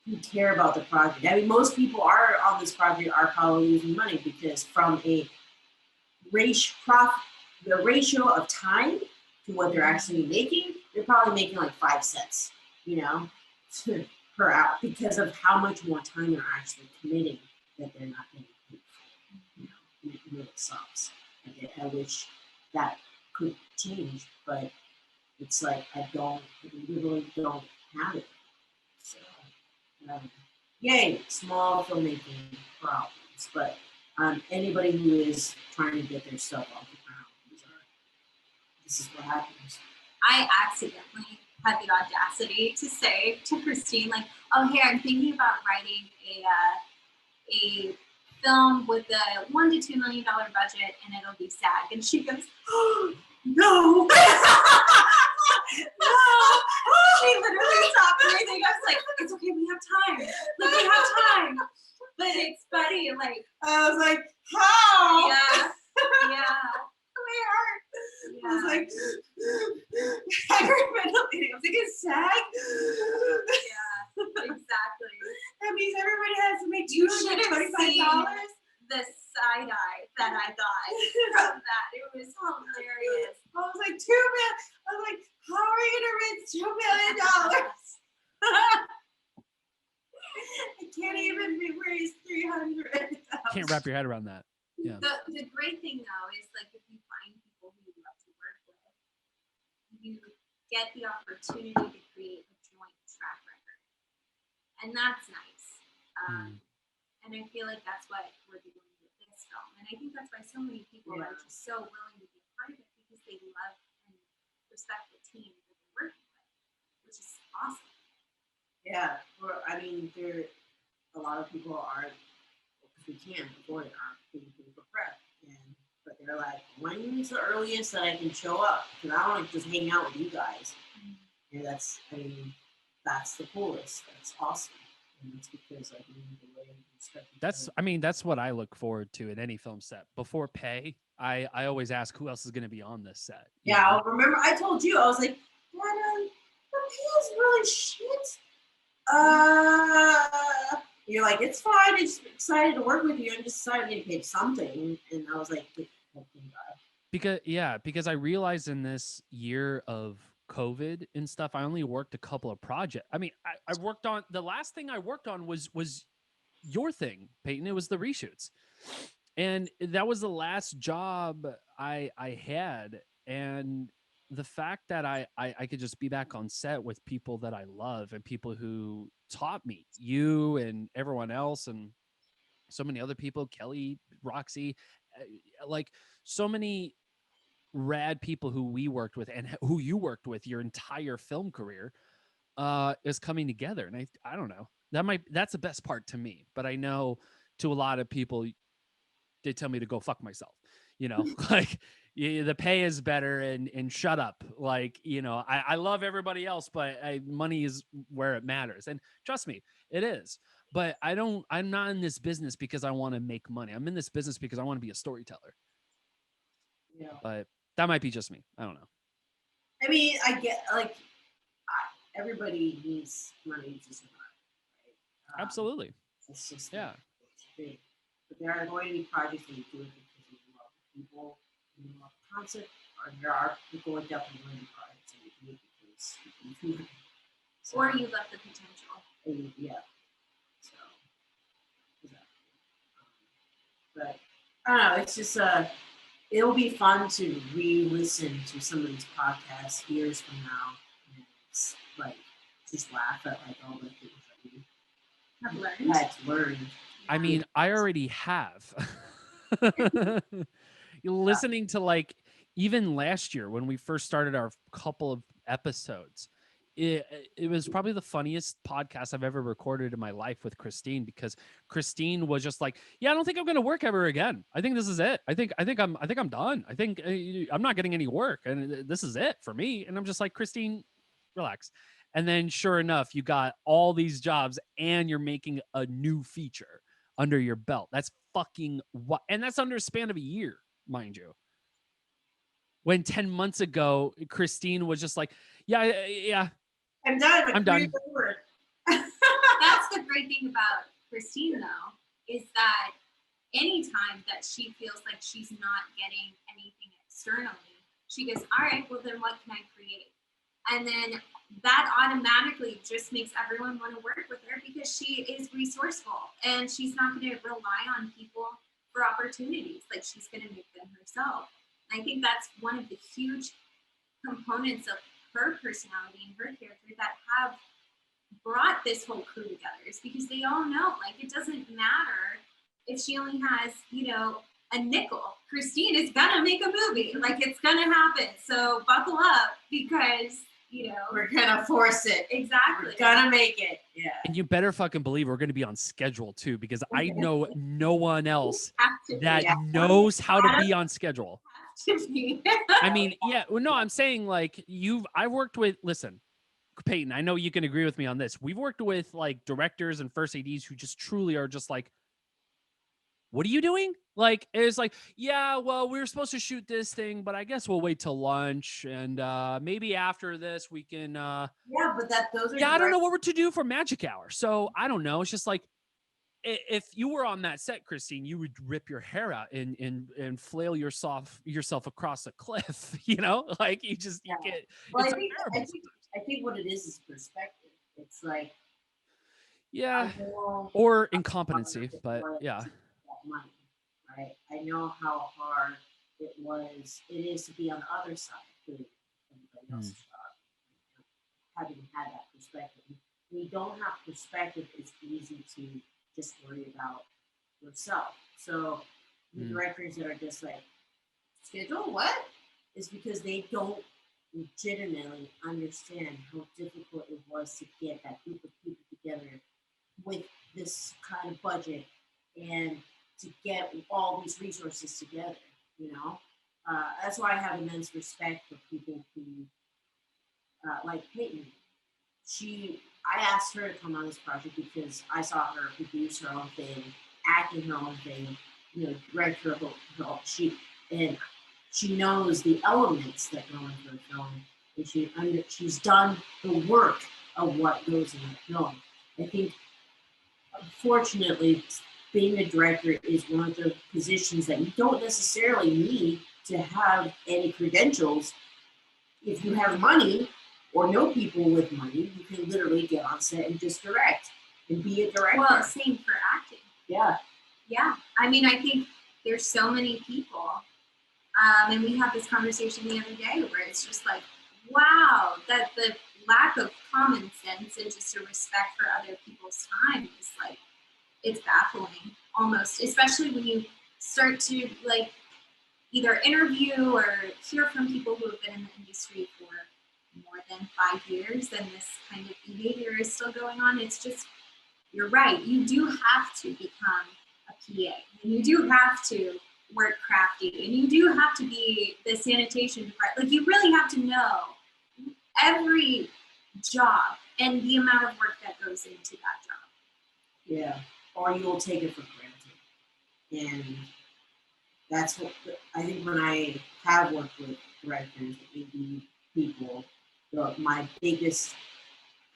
Who care about the project? I mean, most people are on this project are probably losing money because from a the ratio of time to what they're actually making, they're probably making like 5 cents, per hour because of how much more time they're actually committing that they're not getting paid for. It really sucks. I wish that could change, but it's like I literally don't have it. So, yay, small filmmaking problems, but anybody who is trying to get their stuff off the ground, this is what happens. I accidentally had the audacity to say to Christine, like, oh, hey, I'm thinking about writing a film with a $1 to $2 million budget, and it'll be SAG. And she goes, oh, no. No. She literally stopped everything. I was like, it's okay, we have time. Like, we have time. But it's funny, like. I was like, how? Yeah. Yeah. My heart. Yeah. I was like, hyperventilating. I was like, it's SAG? Yeah, exactly. That means everybody has to make You should have $225. seen the side eye that I got from that. It was hilarious. I was like, $2 million. I was like, how are you gonna raise $2 million? I can't even raise 300. Can't wrap your head around that. Yeah. The great thing though is like if you find people who you love to work with, you get the opportunity to create a joint track record, and that's nice. And I feel like that's what we're doing with this film, and I think that's why so many people are just so willing to be a part of it because they love and respect the team that they're working with, which is awesome. Yeah, I mean, a lot of people aren't, because we can't afford it, aren't being paid for prep, but they're like, when's the earliest that I can show up? Because I want to just hang out with you guys. And that's the coolest. That's awesome. And it's because like the way you respect. That's what I look forward to in any film set. Before pay, I always ask who else is going to be on this set. Yeah, I remember I told you, I was like, the pay is really shit. You're like, it's fine. I'm just excited to work with you. I'm just excited to get paid something. And I was like, oh, because I realized in this year of COVID and stuff, I only worked a couple of projects. I mean, I worked on, the last thing I worked on was your thing, Payten. It was the reshoots. And that was the last job I had. And the fact that I could just be back on set with people that I love and people who taught me, you and everyone else, and so many other people, Kelly, Roxy, like so many rad people who we worked with and who you worked with your entire film career is coming together. And I don't know, that's the best part to me, but I know to a lot of people, they tell me to go fuck myself, like the pay is better and shut up. Like, I love everybody else, but money is where it matters. And trust me, it is. But I'm not in this business because I want to make money. I'm in this business because I want to be a storyteller. Yeah. But that might be just me. I don't know. I mean, I get like everybody needs money to survive, right? Absolutely. It's just yeah. It's big. But there are going to be projects that you do it because you love the people, you love the concept, or there are people that definitely going to be projects that you do it because you do it. So, or you love the potential. Yeah. So, exactly. But I don't know. It's just it'll be fun to re-listen to some of these podcasts years from now, and it's like just laugh at like all the things that we have learned. I mean, I already have. Listening to like even last year when we first started our couple of episodes, it was probably the funniest podcast I've ever recorded in my life with Christine, because Christine was just like, yeah, I don't think I'm going to work ever again. I think this is it. I think I'm done. I think I'm not getting any work, and this is it for me. And I'm just like, Christine, relax. And then sure enough, you got all these jobs and you're making a new feature under your belt. That's fucking what, and that's under a span of a year, mind you. When 10 months ago, Christine was just like, yeah, I'm done. I'm done. That's the great thing about Christine, though, is that anytime that she feels like she's not getting anything externally, she goes, all right, well, then what can I create? And then that automatically just makes everyone want to work with her because she is resourceful and she's not going to rely on people for opportunities. Like, she's going to make them herself. And I think that's one of the huge components of her personality and her character that have brought this whole crew together, is because they all know, like, it doesn't matter if she only has, you know, a nickel. Christine is gonna make a movie. Like, it's gonna happen. So buckle up, because, you know, we're gonna force it. Exactly. We're gonna make it. Yeah. And you better fucking believe we're going to be on schedule too, because I know no one else that knows how to be on schedule. I mean, yeah, well, no, I'm saying, like, I've worked with, listen, Payton, I know you can agree with me on this. We've worked with, like, directors and first ADs who just truly are just like, what are you doing? Like, it's like, yeah, well, we were supposed to shoot this thing, but I guess we'll wait till lunch, and maybe after this we can yeah, but those are I don't know what we're to do for magic hour. So I don't know. It's just like, if you were on that set, Christine, you would rip your hair out and flail yourself across a cliff, you know? Like, you get, well, it's I think what it is perspective. It's like, yeah, or incompetency, but yeah. That money, right? I know how hard it is to be on the other side of everybody else's job, having had that perspective. When you don't have perspective, it's easy to just worry about yourself. So the directors that are just like, schedule what? Is because they don't legitimately understand how difficult it was to get that group of people together with this kind of budget and to get all these resources together, you know? That's why I have immense respect for people who, like Payton. I asked her to come on this project because I saw her produce her own thing, act in her own thing, you know, direct her own. And she knows the elements that go into a film, and she's done the work of what goes in that film. I think, unfortunately, being a director is one of the positions that you don't necessarily need to have any credentials. If you have money or know people with money, you can literally get on set and just direct and be a director. Well, same for acting. Yeah. Yeah. I mean, I think there's so many people, and we had this conversation the other day where it's just like, wow, that the lack of common sense and just a respect for other people's time is like, it's baffling almost, especially when you start to, like, either interview or hear from people who have been in the industry for more than 5 years and this kind of behavior is still going on. It's just, you're right. You do have to become a PA, and you do have to work crafty, and you do have to be the sanitation department. Like, you really have to know every job and the amount of work that goes into that job. Yeah, or you will take it for granted. And that's what I think when I have worked with directors, AD people, my biggest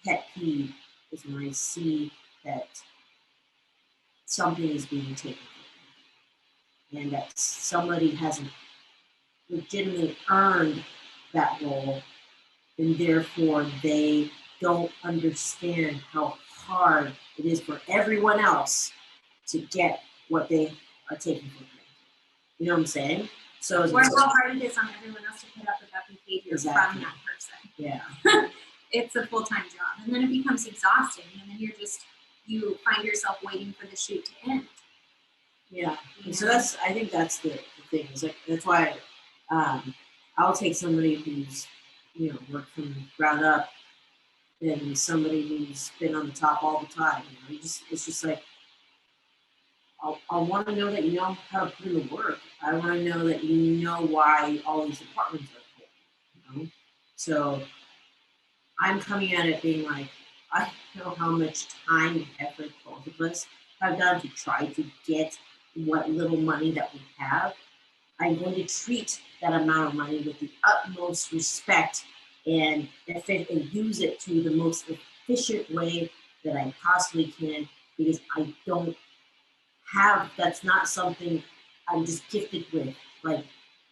pet peeve is when I see that something is being taken for granted and that somebody hasn't legitimately earned that role, and therefore they don't understand how hard it is for everyone else to get what they are taking for granted. You know what I'm saying? So or how hard it is on everyone else to put up with that behavior from that person. Yeah. It's a full-time job, and then it becomes exhausting, and then you find yourself waiting for the shoot to end. Yeah. And so I think that's the thing. Is like, that's why I'll take somebody who's, you know, worked from the ground up than somebody who's been on the top all the time. You know, it's just like, I want to know that you know how to put in the work. I want to know that you know why all these departments are cool. You know? So I'm coming at it being like, I know how much time and effort both of us have done to try to get what little money that we have. I'm going to treat that amount of money with the utmost respect and use it to the most efficient way that I possibly can, because I don't have, that's not something I'm just gifted with. Like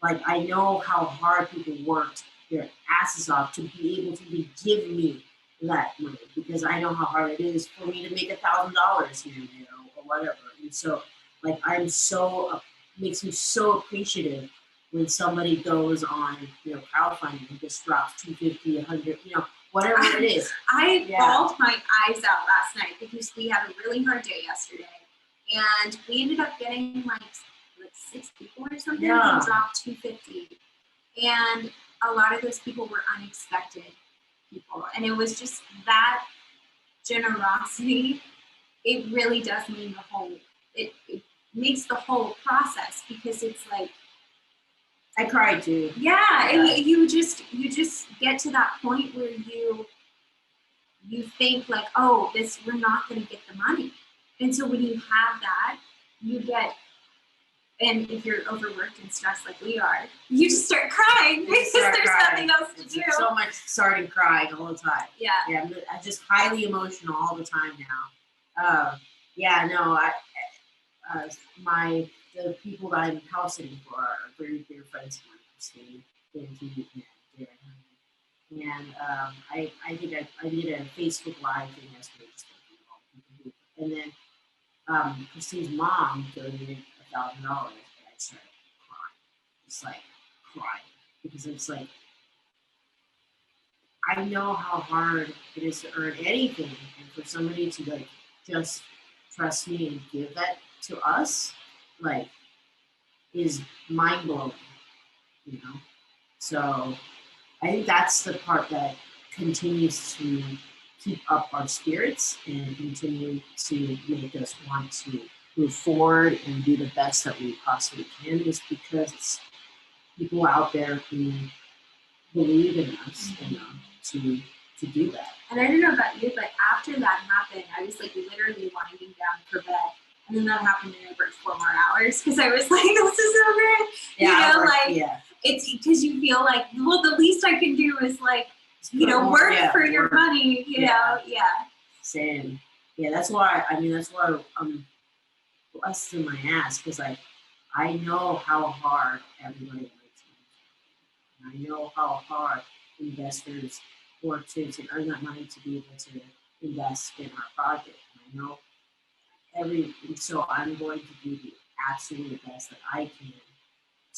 I know how hard people worked their asses off to be able to give me that money, because I know how hard it is for me to make $1,000 here and there or whatever. And so like I'm so makes me so appreciative when somebody goes on, crowdfunding and just drops 250, 100, whatever it is. I bawled my eyes out last night because we had a really hard day yesterday, and we ended up getting like 6 people or something and dropped 250. And a lot of those people were unexpected people, and it was just that generosity. It really does mean the whole. It makes the whole process, because it's like, I cried too. Yeah, and you just get to that point where you think like, oh, we're not going to get the money, and so when you have that, you get. And if you're overworked and stressed like we are, you just start crying because there's nothing else to do. So much starting crying all the time. Yeah. Yeah, I'm just highly emotional all the time now. The people that I'm house sitting for are very dear friends of mine, Christine, and I think I did a Facebook Live thing yesterday, just all the people who, and then Christine's mom donated $1,000, and I started crying, just like crying, because it's like I know how hard it is to earn anything, and for somebody to like just trust me and give that to us, like, is mind blowing, So I think that's the part that continues to keep up our spirits and continue to make us want to move forward and do the best that we possibly can, is because people out there who believe in us to do that. And I don't know about you, but after that happened, I was like literally winding down for bed. And then that happened, and I worked 4 more hours because I was like, this is over. It's because you feel like, well, the least I can do is like, work for your money, you know? Yeah. Same. Yeah, that's why I'm blessed in my ass, because I know how hard everybody works. And I know how hard investors work to earn that money to be able to invest in our project. And I know so I'm going to do the absolute best that I can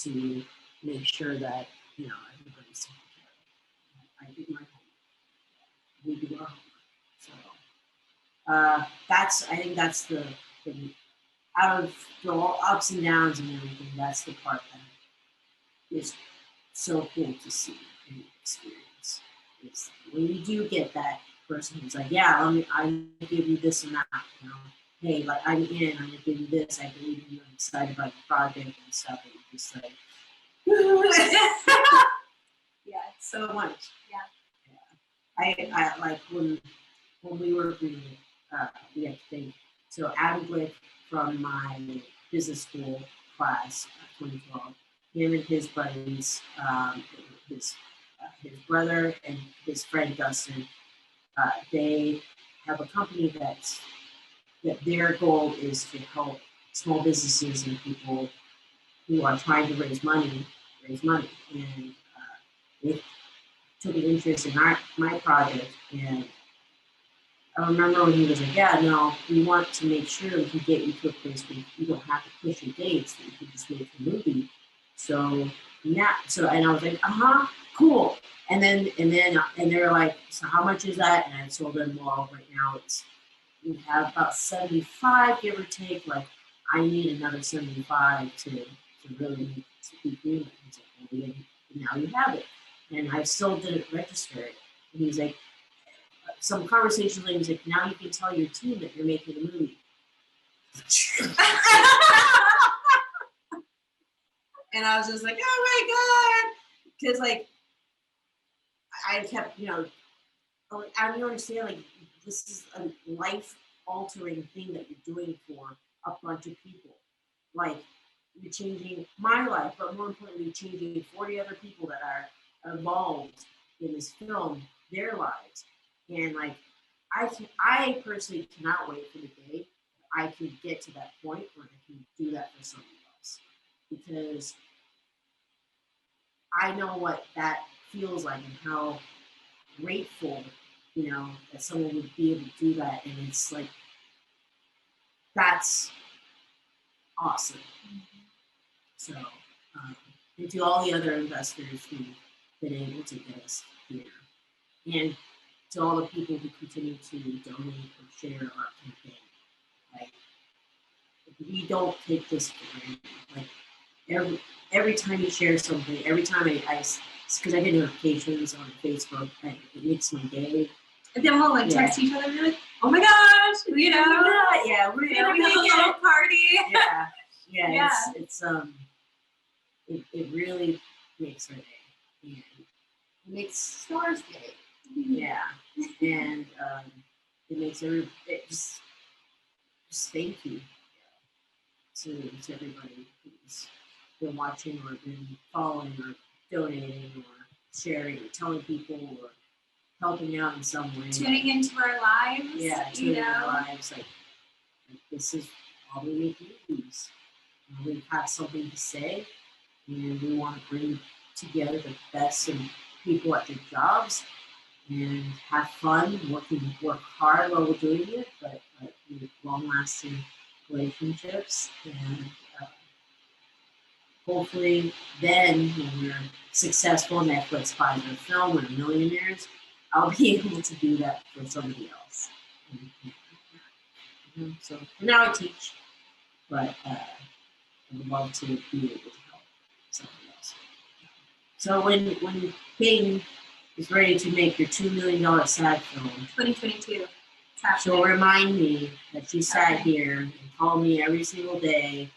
to make sure that, everybody's taken care of. I do my homework. We do our homework. So I think that's the out of the ups and downs and everything, that's the part that is so cool to see and experience. It's when you do get that person who's like, I'm give you this and that, hey, like I'm in, I'm gonna give you this, I believe in you, I'm excited about the project and stuff, and you're just like, yeah, it's so much. Yeah. I like when we were reading, we had to think. So Adam Glick from my business school class, 2012, him and his buddies, his brother and his friend Dustin, they have a company that their goal is to help small businesses and people who are trying to raise money. And they took an interest in my project. And I remember when he was like, we want to make sure we can get you to a place where you don't have to push your dates, that you can just make the movie. And I was like, cool. And they were like, so how much is that? And I told them, well, right now we have about 75, give or take. Like, I need another 75 to really speak English. He's like, now you have it. And I still didn't register it. And he's like, some conversation later, he's like, now you can tell your team that you're making a movie. And I was just like, oh my God. Because like, I kept, I don't understand, like, this is a life-altering thing that you're doing for a bunch of people. Like, you're changing my life, but more importantly, you're changing 40 other people that are involved in this film, their lives. And, like, I personally cannot wait for the day I can get to that point where I can do that for somebody else. Because I know what that feels like and how grateful, that someone would be able to do that. And it's like, that's awesome. So, and to all the other investors who've been able to get us here, and to all the people who continue to donate or share our campaign, like, we don't take this for granted. Like, every time you share something, every time because I get notifications on Facebook, and it makes my day. And then we'll like text each other and be like, oh my gosh, we're gonna make a little party. Yeah. It really makes our day. And it makes Stars Day. Yeah. And it makes it just thank you to everybody who's been watching or been following or donating or sharing or telling people or helping out in some way. Tuning into our lives. Yeah, tuning into our lives. Like, this is all we make movies. We have something to say, and we want to bring together the best in people at their jobs and have fun, work hard while we're doing it, but with long-lasting relationships. And hopefully then, when we're successful, Netflix buys our film, we're millionaires, I'll be able to do that for somebody else. So now I teach, but I would love to be able to help somebody else. So when Payten is ready to make your $2 million SAG film, 2022, she'll remind me that she sat here and called me every single day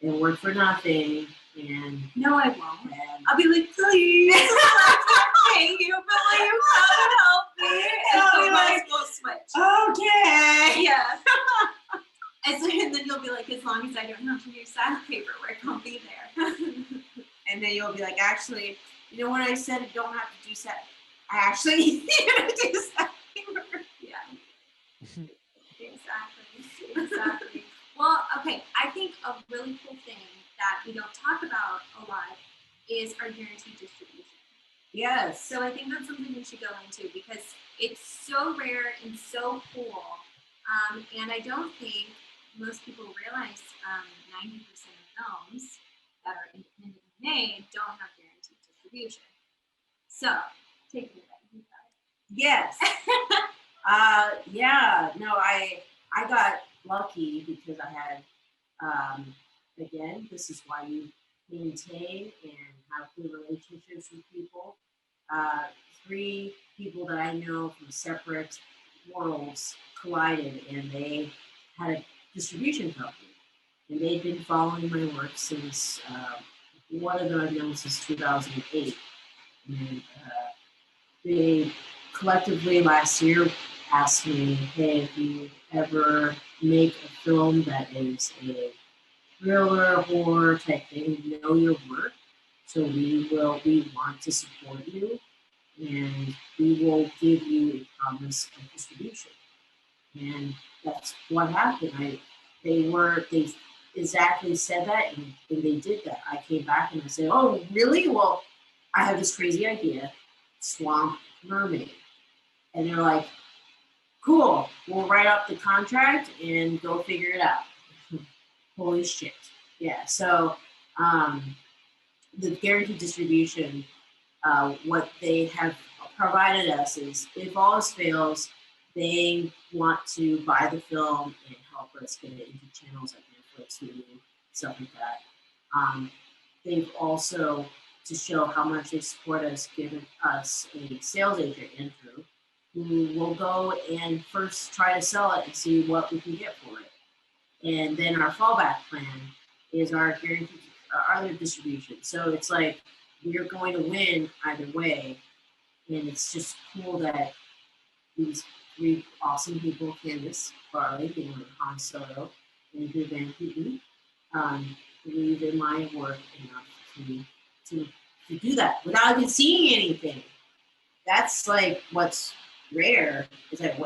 and worked for nothing. And no, I won't. I'll be like, please, I can't pay you, but will you come and help me? And we might as well switch. Okay. Yeah. And then you'll be like, as long as I don't have to do SAG paperwork, I'll be there. And then you'll be like, actually, you know what I said? I don't have to do SAG. I actually need you to do SAG paperwork. Yeah. Exactly. Well, okay. I think a really cool thing that we don't talk about a lot is our guaranteed distribution. Yes. So I think that's something we should go into because it's so rare and so cool. And I don't think most people realize 90% of films that are independently made don't have guaranteed distribution. So, take it away. Yes. Yeah. No, I got lucky because I had, again, this is why you maintain and have good relationships with people. 3 people that I know from separate worlds collided, and they had a distribution company, and they've been following my work since one of them I've known since 2008, and they collectively last year asked me, hey, if you ever make a film that is a thriller, horror type thing, we know your work, so we want to support you, and we will give you a promise of distribution. And that's what happened. They exactly said that, and they did that. I came back and I said, oh, really? Well, I have this crazy idea, Swamp Mermaid. And they're like, cool, we'll write up the contract and go figure it out. Holy shit. Yeah, so the guaranteed distribution, what they have provided us is if all else fails, they want to buy the film and help us get it into channels like Netflix, Hulu, stuff like that. They've also, to show how much they support us, given us a sales agent, Andrew, who will go and first try to sell it and see what we can get for it. And then our fallback plan is our guaranteed other distribution. So it's like we're going to win either way. And it's just cool that these three awesome people, Candace Barley, and Han Soto, and Van Keaton, believe in my work enough to do that without even seeing anything. That's like what's rare is that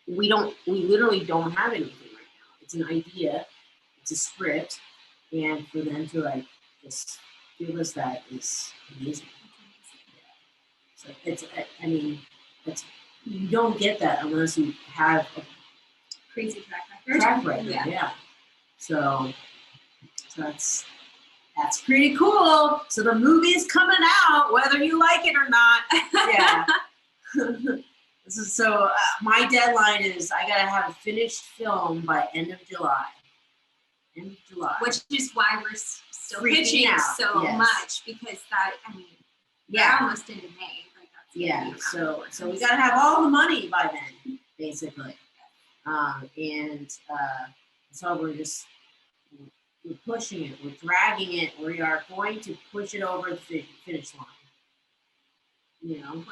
we literally don't have anything right now. It's an idea, it's a script, and for them to like just give us that is amazing. So it's, I mean, you don't get that unless you have a crazy track record. Yeah. So that's pretty cool. So the movie is coming out, whether you like it or not. Yeah. So my deadline is I gotta have a finished film by end of July. Which is why we're still Freaking pitching out, so yes. much, because that, I mean, Yeah. we're almost into May. Like that's Yeah. So we gotta have all the money by then, basically. So we're pushing it, we're dragging it, we are going to push it over the finish line. You know,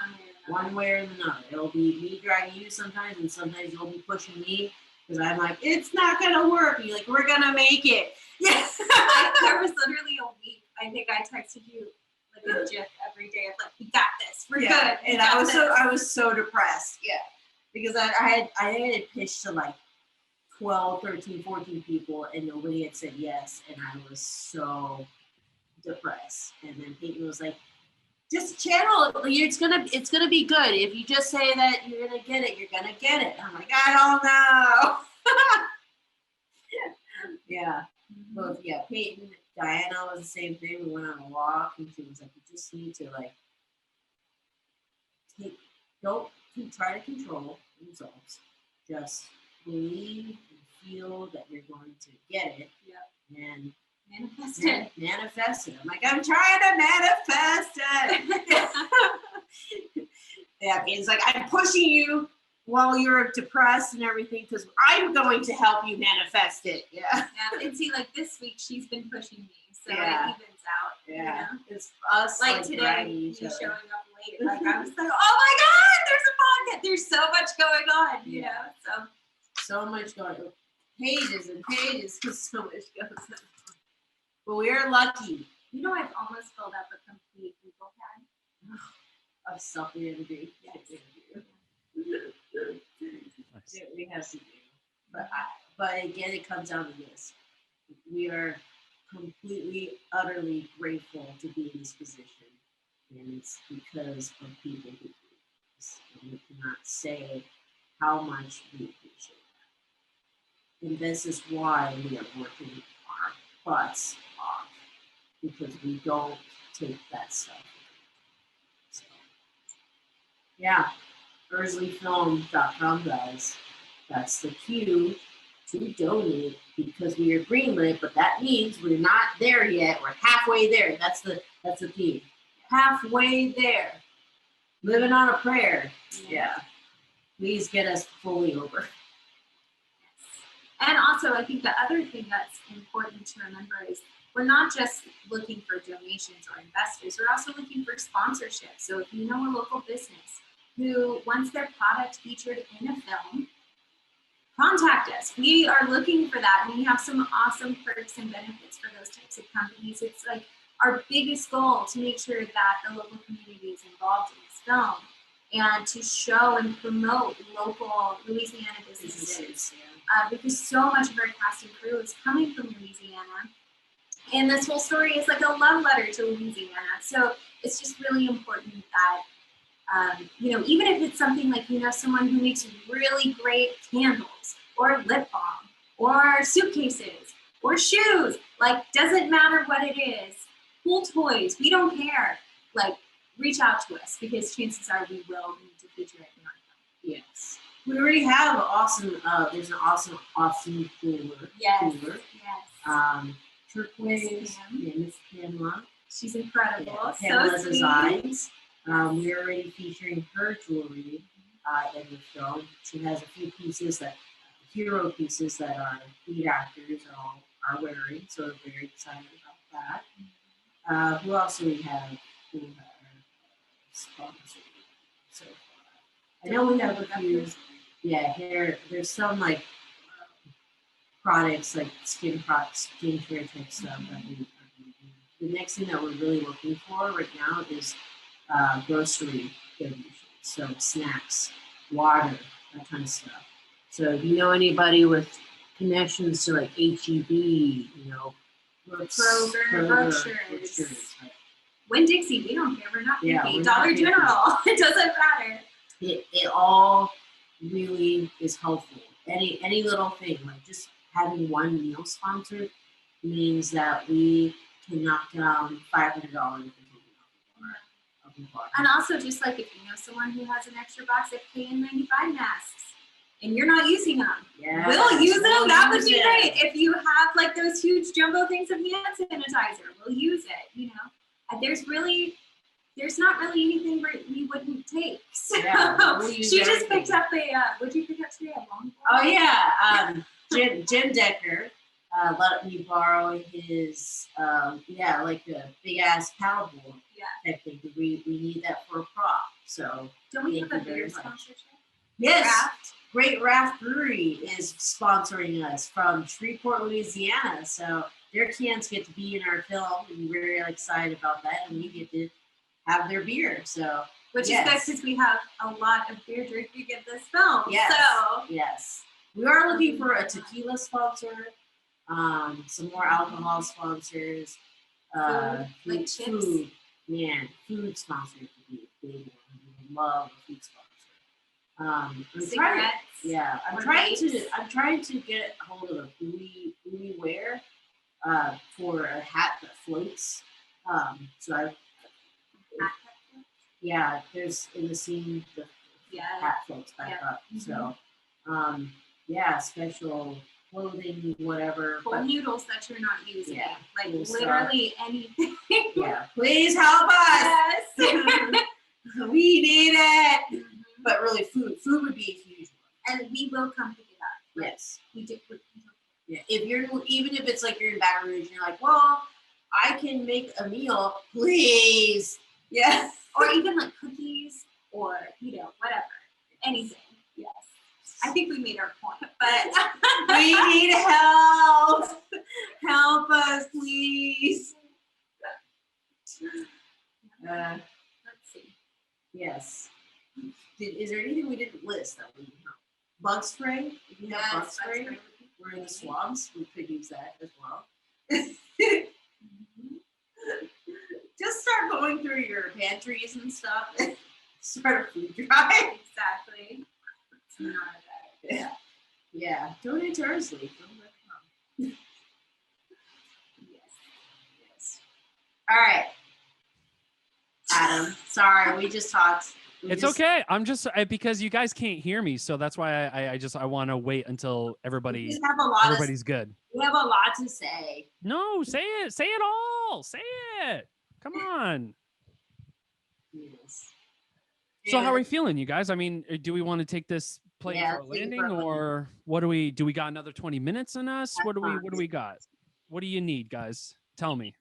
one way or another. It'll be me dragging you sometimes, and sometimes you'll be pushing me because I'm like, it's not gonna work. And you're like, we're gonna make it. Yes. There was literally a week. I think I texted you like a GIF every day of like, we got this. We're good. And I was so depressed. Yeah, because I had pitched to like 12, 13, 14 people, and nobody had said yes, and I was so depressed. And then Payten was like, just channel it. It's gonna be good. If you just say that you're gonna get it, you're gonna get it. I'm like, I don't know. Yeah. Both, yeah, Payten, Diana was the same thing. We went on a walk, and she was like, you just need to like don't try to control the results. Just believe and feel that you're going to get it. Yeah. And manifest it. I'm like, I'm trying to manifest it. Yeah, it's like I'm pushing you while you're depressed and everything because I'm going to help you manifest it. Yeah. Yeah. And see, like this week she's been pushing me, so it evens out. Yeah. You know? It's us like today, you showing up late. Like I was like, oh my God, there's a podcast. There's so much going on. You know, so much going on. Pages and pages, so much goes on. But we are lucky. You know, I've almost filled up a complete Google pad of stuff we have to do. Yes. We have to do. But again, it comes down to this. We are completely, utterly grateful to be in this position. And it's because of people who do this. And we cannot say how much we appreciate that. And this is why we are working our butts off, because we don't take that stuff. So, yeah, ErzuliFilm.com, guys. That's the cue to donate because we are greenlit, but that means we're not there yet. We're halfway there. That's the key. Halfway there. Living on a prayer. Yeah. Please get us fully over. And also, I think the other thing that's important to remember is we're not just looking for donations or investors, we're also looking for sponsorship. So if you know a local business who wants their product featured in a film, contact us. We are looking for that, and we have some awesome perks and benefits for those types of companies. It's like our biggest goal to make sure that the local community is involved in this film and to show and promote local Louisiana businesses. Because so much of our cast and crew is coming from Louisiana. And this whole story is like a love letter to Louisiana. So it's just really important that, you know, even if it's something like, you know, someone who makes really great candles or lip balm or suitcases or shoes, like, doesn't matter what it is, cool toys, we don't care. Like, reach out to us because chances are we will need to feature it in our film. Yes. We already have there's an awesome jeweler. Yes. Turquoise, Miss Pamela. She's incredible. Yeah, Pamela so Designs. We're already featuring her jewelry in the film. She has a few pieces hero pieces that our lead actors are wearing, so we're very excited about that. Who else do we have? Who are sponsored so far? I know we have a few. Yeah, hair. There's some like products like skincare type stuff that we are doing. The next thing that we're really looking for right now is grocery donations. So snacks, water, that kind of stuff. So if you know anybody with connections to like HEB, you know, Kroger, Butchers. Like, Winn-Dixie, we don't care. We're not Yeah, picky. we're Dollar not picky. General, it doesn't matter. it all really is helpful. Any little thing, like just having one meal sponsored means that we can knock down $500 of the bar. And also, just like if you know someone who has an extra box of KN95 masks and you're not using them, Yeah, we'll use them. That would be it. great. If you have like those huge jumbo things of hand sanitizer, we'll use it. You know, and there's not really anything we wouldn't take. So Yeah, we'll use she just everything. picked up what'd you pick up today? A longboard? Oh yeah, Jim Decker let me borrow his like a big ass paddleboard. Yeah. I think we need that for a prop. So Don't we thank have a you very beer much. sponsorship? Yes, Raft? Great Raft Brewery is sponsoring us from Shreveport, Louisiana. So their cans get to be in our film, and we're very excited about that. And we get to have their beer. So Which yes. is good because we have a lot of beer drinking in this film. Yes. So Yes. We are looking for a tequila sponsor, some more alcohol sponsors, Food, like chips. food. Man, food sponsors would be a big one. We would love a food sponsor. I'm cigarettes. I'm or trying vapes. to get a hold of a booty wear for a hat that floats. There's in the scene the hat floats back up. So special clothing, whatever. Full noodles that you're not using. Yeah, Like cool literally anything. Yeah, please help us. Yes. We need it. But really, food would be a huge one. And we will come pick it up. Yes. We do. Yeah. Even if it's like you're in Baton Rouge and you're like, well, I can make a meal, please. Yes. Or even like cookies or, whatever. Anything. Yes. I think we made our point, but we need help. Help us, please. let's see. Yes. Is there anything we didn't list that we know? Bug spray? If you have bug spray, we're in the swamps. We could use that as well. Just start going through your pantries and stuff and start a food drive. Exactly. It's not a bad idea. Yeah. Donate to Erzulie. Yes. Yes. All right. Adam, sorry, we just talked. It's okay. I'm just because you guys can't hear me, so that's why I want to wait until everybody's good. We have a lot to say. No, say it. Say it all. Say it. Come on. Yes. So how are we feeling, you guys? I mean, do we want to take this plane for a landing, or what do we got another 20 minutes in us? What do we got? What do you need, guys? Tell me.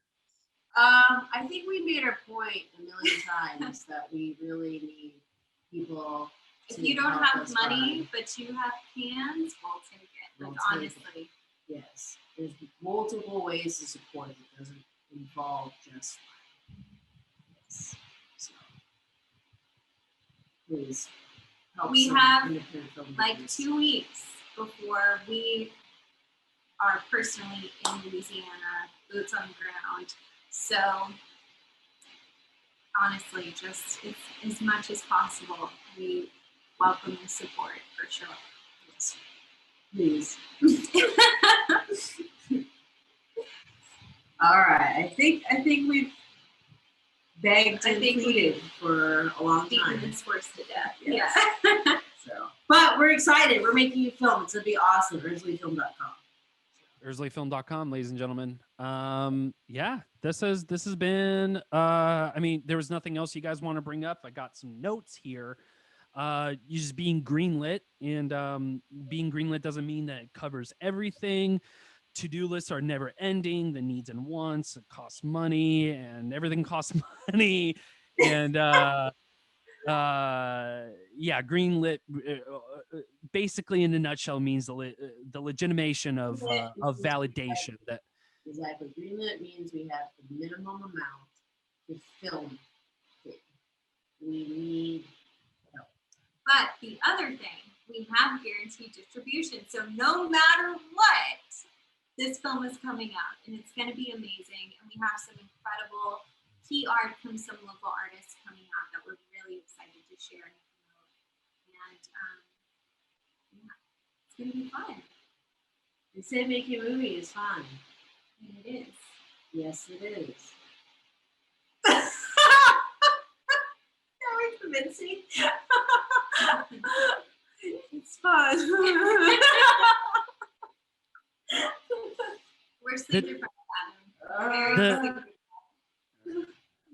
I think we made our point a million times that we really need people. If you don't have money, but you have cans, we'll take it. Like, honestly. Yes. There's multiple ways to support it. It doesn't involve just yes. So please help. We have like 2 weeks before we are personally in Louisiana, boots on the ground. So honestly, just as much as possible, we welcome the support for sure. Yes. Please. All right. I think we've begged and pleaded for a long time. Beaten this horse to death. Yes. Yeah. But we're excited. We're making a film. It's gonna be awesome. ErzuliFilm.com. ErzuliFilm.com, ladies and gentlemen. This has been I mean, there was nothing else you guys want to bring up. I got some notes here. You just being greenlit, and being greenlit doesn't mean that it covers everything. To-do lists are never ending. The needs and wants, it costs money, and everything costs money. And Yeah, greenlit. Basically, in a nutshell, means the legitimation of validation. That exactly. Greenlit means we have the minimum amount to film it. We need help. But the other thing, we have guaranteed distribution. So no matter what, this film is coming out and it's going to be amazing. And we have some incredible key art from some local artists coming out that we're really excited to share and promote. And yeah, it's going to be fun. They say making a movie is fun. And it is. Yes, it is. Are we convincing? It's fun. We're sleep deprived,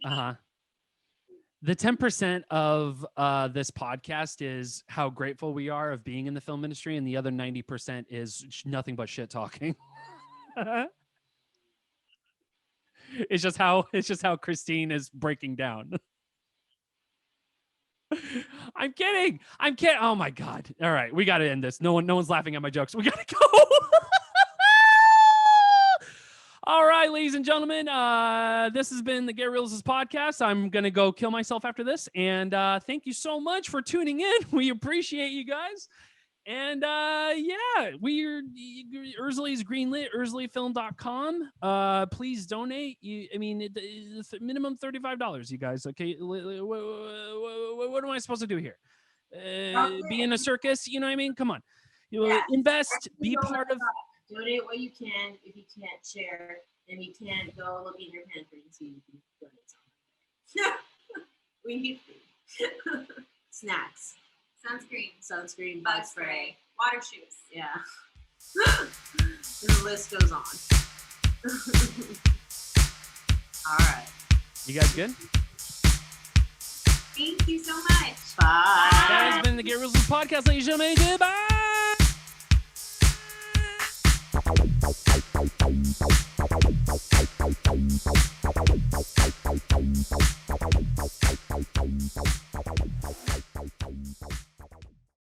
Adam. The 10% of this podcast is how grateful we are of being in the film industry, and the other 90% is nothing but shit talking. It's just how Christine is breaking down. I'm kidding. Oh my God. All right, we got to end this. No one's laughing at my jokes. We got to go. All right, ladies and gentlemen, this has been the Reelisms podcast. I'm going to go kill myself after this. And thank you so much for tuning in. We appreciate you guys. And yeah, we're Erzulie's greenlit, ErzuliFilm.com. Please donate. It's minimum $35, you guys. Okay, what am I supposed to do here? Be in a circus? You know what I mean? Come on. Invest, be part of. Donate what you can. If you can't share, then you can't go look in your pantry and see if you can donate something. We need food. Snacks. Sunscreen, bug spray, water shoes. Yeah. And the list goes on. All right. You guys good? Thank you so much. Bye. That has been the Reelisms podcast, ladies and gentlemen. Goodbye.